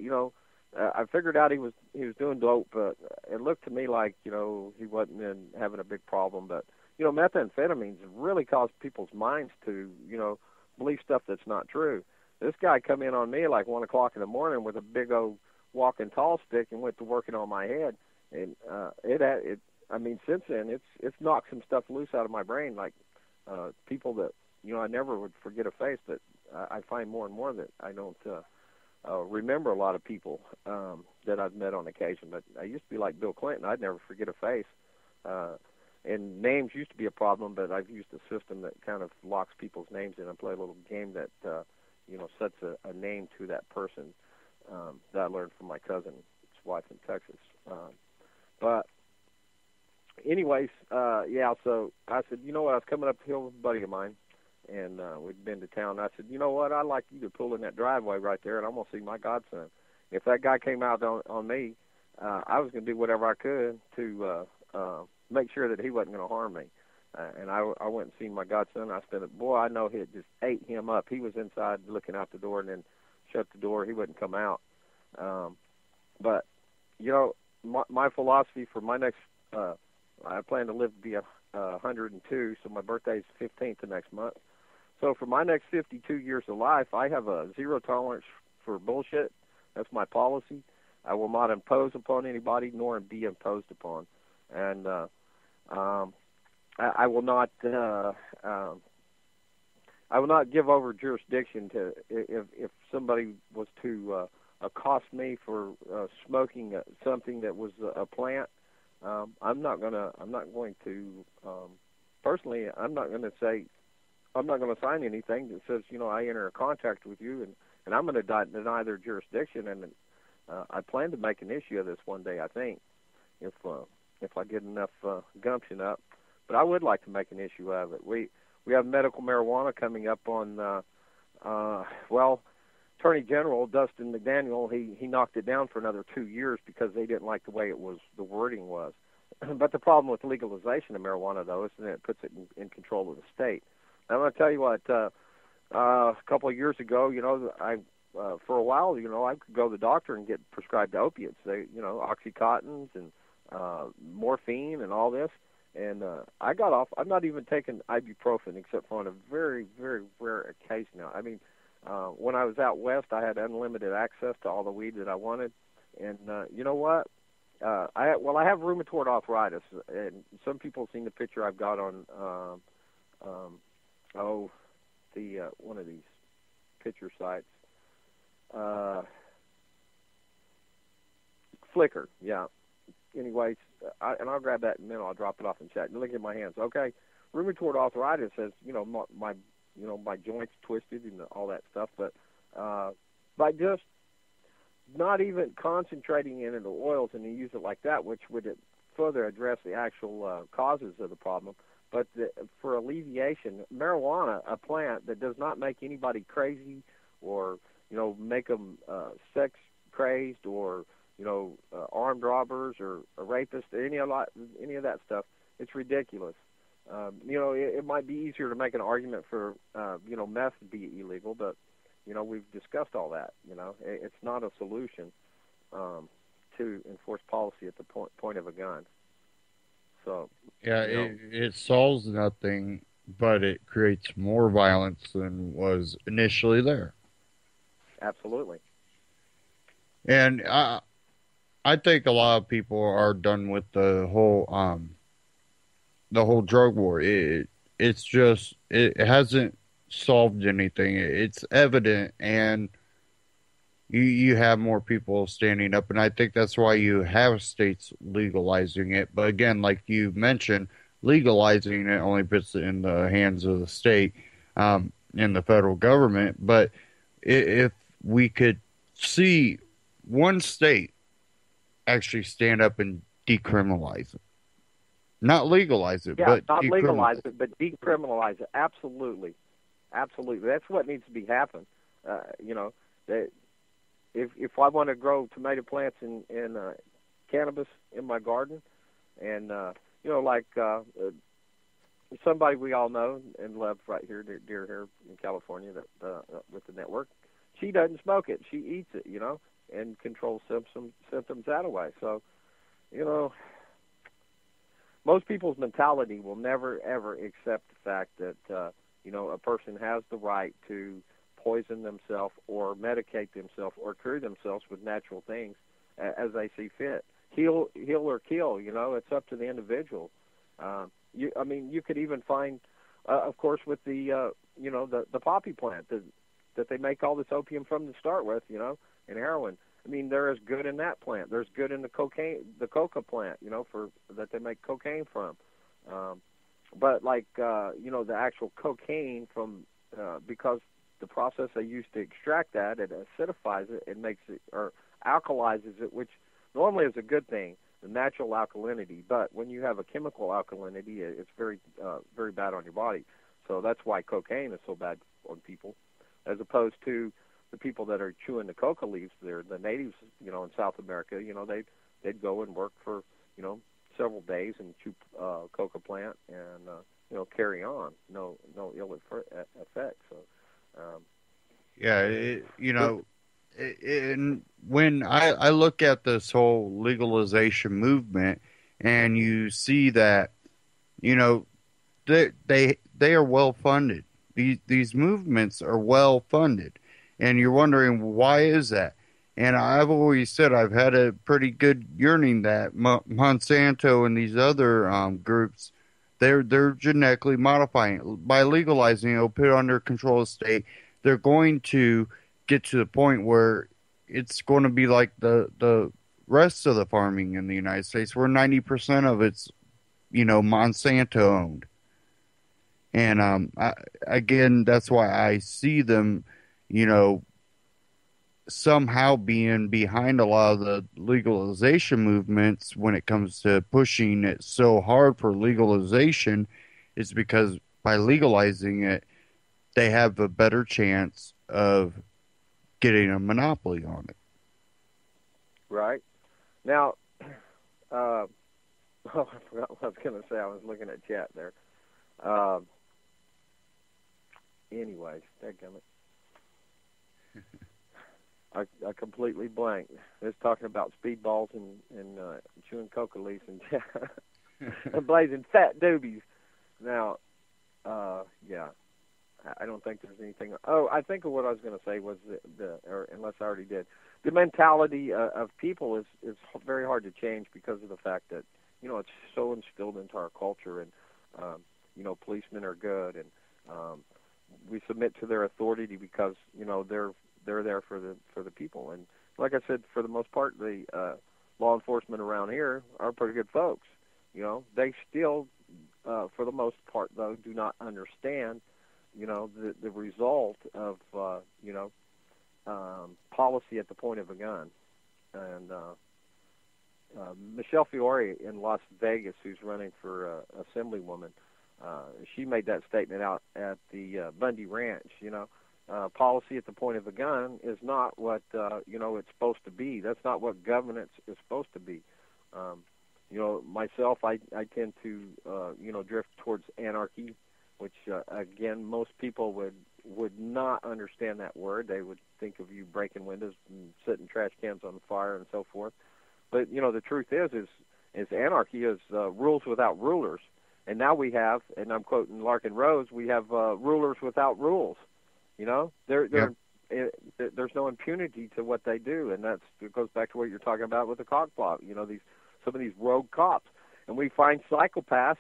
I figured out he was doing dope, but it looked to me like he wasn't having a big problem. But methamphetamines really cause people's minds to believe stuff that's not true. This guy come in on me like 1 o'clock in the morning with a big old walking tall stick and went to working on my head, and since then it's knocked some stuff loose out of my brain, like people that I never would forget a face, but I find more and more that I don't remember a lot of people that I've met on occasion. But I used to be like Bill Clinton. I'd never forget a face. And names used to be a problem, but I've used a system that kind of locks people's names in. I play a little game that, sets a name to that person that I learned from my cousin's wife in Texas. But anyways, so I said, I was coming up the hill with a buddy of mine, and we'd been to town. I said, you know what, I'd like you to pull in that driveway right there, and I'm going to see my godson. If that guy came out on me, I was going to do whatever I could to make sure that he wasn't going to harm me. And I went and seen my godson. I said, boy, I know it just ate him up. He was inside looking out the door and then shut the door. He wouldn't come out. But, my philosophy for my next, I plan to live to be 102, so my birthday's 15th of next month. So for my next 52 years of life, I have a zero tolerance for bullshit. That's my policy. I will not impose upon anybody, nor be imposed upon. And I will not give over jurisdiction to if somebody was to accost me for smoking something that was a plant. I'm not going to personally. I'm not going to sign anything that says I enter a contract with you, and I'm going to deny their jurisdiction. And I plan to make an issue of this one day. I think if I get enough gumption up. But I would like to make an issue of it. We have medical marijuana coming up on, Attorney General Dustin McDaniel, he knocked it down for another 2 years because they didn't like the way the wording was. But the problem with legalization of marijuana, though, is that it puts it in control of the state. And I'm going to tell you what, a couple of years ago, for a while, I could go to the doctor and get prescribed opiates, Oxycontins and morphine and all this. And I got off. I'm not even taking ibuprofen except for on a very, very rare occasion now. I mean, when I was out west, I had unlimited access to all the weed that I wanted. And you know what? I have rheumatoid arthritis, and some people have seen the picture I've got on one of these picture sites. Flickr, yeah. Anyways, I'll grab that in a minute. I'll drop it off in chat. Look at my hands. Okay, rheumatoid arthritis says my joints twisted and all that stuff. But by just not even concentrating in the oils and you use it like that, which would further address the actual causes of the problem. But for alleviation, marijuana, a plant that does not make anybody crazy or make them sex crazed or armed robbers or a rapist, any of that stuff. It's ridiculous. It might be easier to make an argument for, meth to be illegal, but, we've discussed all that. It's not a solution to enforce policy at the point of a gun. So yeah, it solves nothing, but it creates more violence than was initially there. Absolutely. And I think a lot of people are done with the whole drug war. It hasn't solved anything. It's evident, and you have more people standing up, and I think that's why you have states legalizing it. But again, like you mentioned, legalizing it only puts it in the hands of the state, and the federal government. But if we could see one state actually stand up and decriminalize it, not legalize it, Yeah, but not legalize decriminalize it. it, but decriminalize it. Absolutely, absolutely. That's what needs to be happen. You know, that if I want to grow tomato plants and cannabis in my garden, and you know, like somebody we all know and love right here, dear here in California, that with the network, she doesn't smoke it. She eats it, you know, and controls symptoms that way. So, you know, most people's mentality will never ever accept the fact that you know, a person has the right to poison themselves or medicate themselves or cure themselves with natural things as they see fit. Heal or kill. You know, it's up to the individual. I mean, you could even find, of course, with the you know, the poppy plant that they make all this opium from to start with. You know, and heroin. I mean, there is good in that plant. There's good in the coca plant. You know, for that they make cocaine from. But like you know, the actual cocaine from because the process they use to extract that, it acidifies it, it makes it or alkalizes it, which normally is a good thing, the natural alkalinity. But when you have a chemical alkalinity, it's very very bad on your body. So that's why cocaine is so bad on people, as opposed to the people that are chewing the coca leaves. They're the natives, you know, in South America. You know, they'd go and work for, you know, several days and chew coca plant and you know, carry on, no ill effect. So Yeah, you know, and when I look at this whole legalization movement, and you see that, you know, they are well funded. These movements are well funded, and you're wondering why is that? And I've always said I've had a pretty good yearning that Monsanto and these other groups, they're genetically modifying it. By legalizing it, it'll put it under control of the state. They're going to get to the point where it's going to be like the rest of the farming in the United States, where 90% of it's, you know, Monsanto owned. And again, that's why I see them, you know, somehow being behind a lot of the legalization movements when it comes to pushing it so hard for legalization, is because by legalizing it, they have a better chance of getting a monopoly on it. right now, oh, I forgot what I was going to say. I was looking at chat there. Anyways, dadgummit. I completely blanked. It's talking about speedballs and chewing coca leaves and blazing fat doobies. Now, yeah, I don't think there's anything. Oh, I think what I was going to say was or unless I already did, the mentality of people is very hard to change because of the fact that, you know, it's so instilled into our culture, and you know, policemen are good, and we submit to their authority because, you know, they're there for the people. And like I said, for the most part, the law enforcement around here are pretty good folks. You know, they still, for the most part, though, do not understand, you know, the result of you know, policy at the point of a gun. And Michelle Fiore in Las Vegas, who's running for assemblywoman, she made that statement out at the Bundy Ranch. You know, policy at the point of a gun is not what you know, it's supposed to be. That's not what governance is supposed to be. You know, myself, I tend to you know, drift towards anarchy, which again, most people would not understand that word. They would think of you breaking windows and setting trash cans on fire and so forth. But you know, the truth is anarchy is rules without rulers. And now we have, and I'm quoting Larkin Rose, we have rulers without rules. You know, there's no impunity to what they do, and it goes back to what you're talking about with the cop plot. You know, some of these rogue cops, and we find psychopaths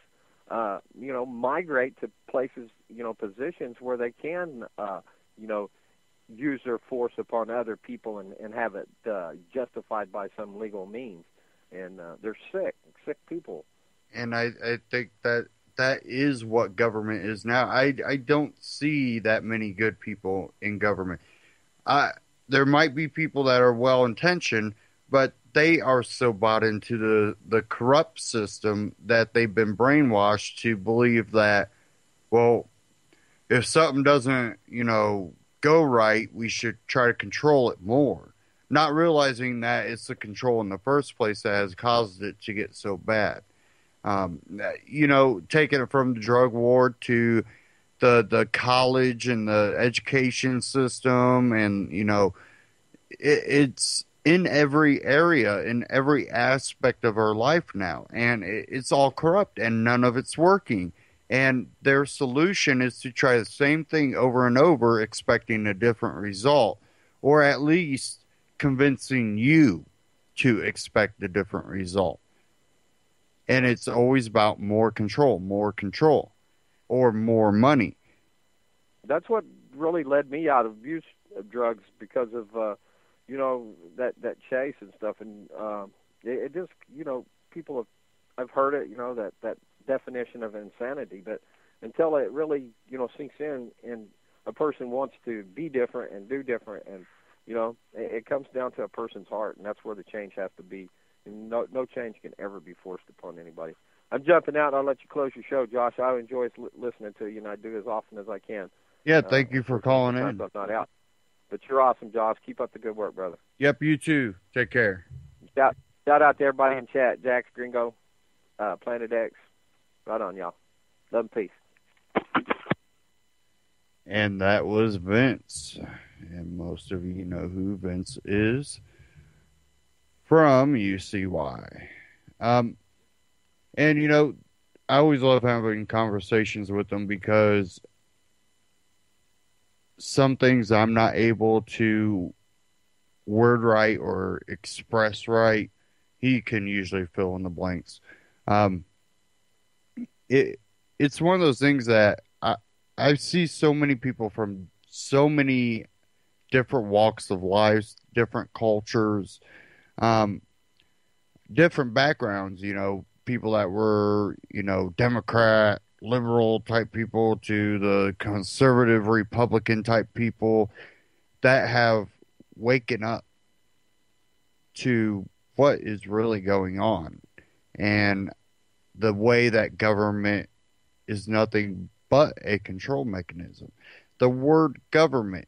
migrate to places, positions where they can, use their force upon other people and have it justified by some legal means. And they're sick people. And I think that is what government is now. I don't see that many good people in government. There might be people that are well intentioned, but they are so bought into the corrupt system that they've been brainwashed to believe that, well, if something doesn't, go right, we should try to control it more. Not realizing that it's the control in the first place that has caused it to get so bad. Taking it from the drug war to the college and the education system, and it's in every area, in every aspect of our life now, and it's all corrupt and none of it's working. And their solution is to try the same thing over and over, expecting a different result, or at least convincing you to expect a different result. And it's always about more control, or more money. That's what really led me out of use of drugs, because of that chase and stuff. And it just, people have, I've heard it, that definition of insanity, but until it really, sinks in and a person wants to be different and do different, and it comes down to a person's heart, and that's where the change has to be. And no change can ever be forced upon anybody. I'm jumping out. I'll let you close your show, Josh. I enjoy listening to you, and I do as often as I can. Yeah, thank you for calling in. I'm not out, but you're awesome, Josh. Keep up the good work, brother. Yep, you too. Take care. Shout out to everybody in chat. Jax, Gringo, Planet X. Right on, y'all. Love and peace. And that was Vince. And most of you know who Vince is from UCY. And, I always love having conversations with him, because some things I'm not able to word right or express right, he can usually fill in the blanks. It's one of those things that I see so many people from so many different walks of life, different cultures, different backgrounds, people that were, Democrat, liberal type people, to the conservative Republican type people that have waken up to what is really going on. And the way that government is nothing but a control mechanism. The word government,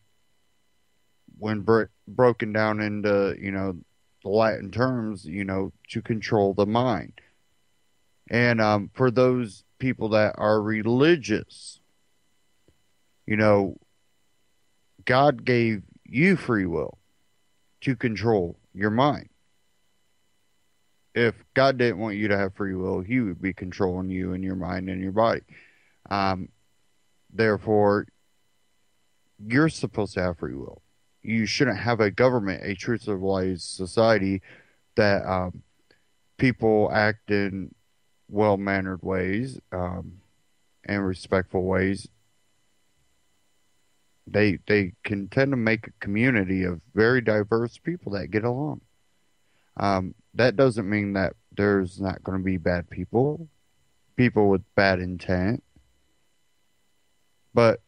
when broken down into, the Latin terms, to control the mind. And for those people that are religious, God gave you free will to control your mind. If God didn't want you to have free will, he would be controlling you and your mind and your body. Therefore, you're supposed to have free will. You shouldn't have a government, a true civilized society, that people act in well-mannered ways and respectful ways. They can tend to make a community of very diverse people that get along. That doesn't mean that there's not going to be bad people with bad intent. But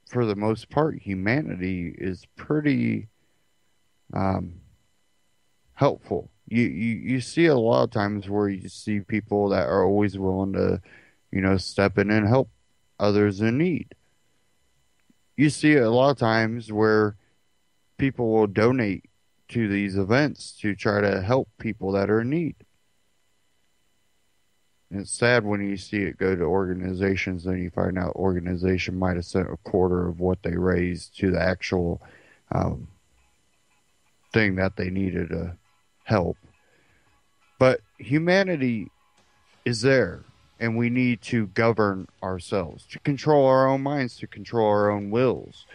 for the most part, humanity is pretty helpful. You see a lot of times where you see people that are always willing to, step in and help others in need. You see a lot of times where people will donate to these events to try to help people that are in need. And it's sad when you see it go to organizations and you find out organization might have sent a quarter of what they raised to the actual thing that they needed to help. But humanity is there, and we need to govern ourselves, to control our own minds, to control our own wills.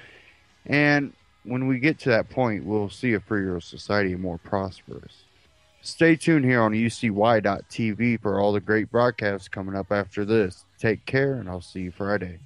And when we get to that point, we'll see a freer society, more prosperous. Stay tuned here on UCY.TV for all the great broadcasts coming up after this. Take care, and I'll see you Friday.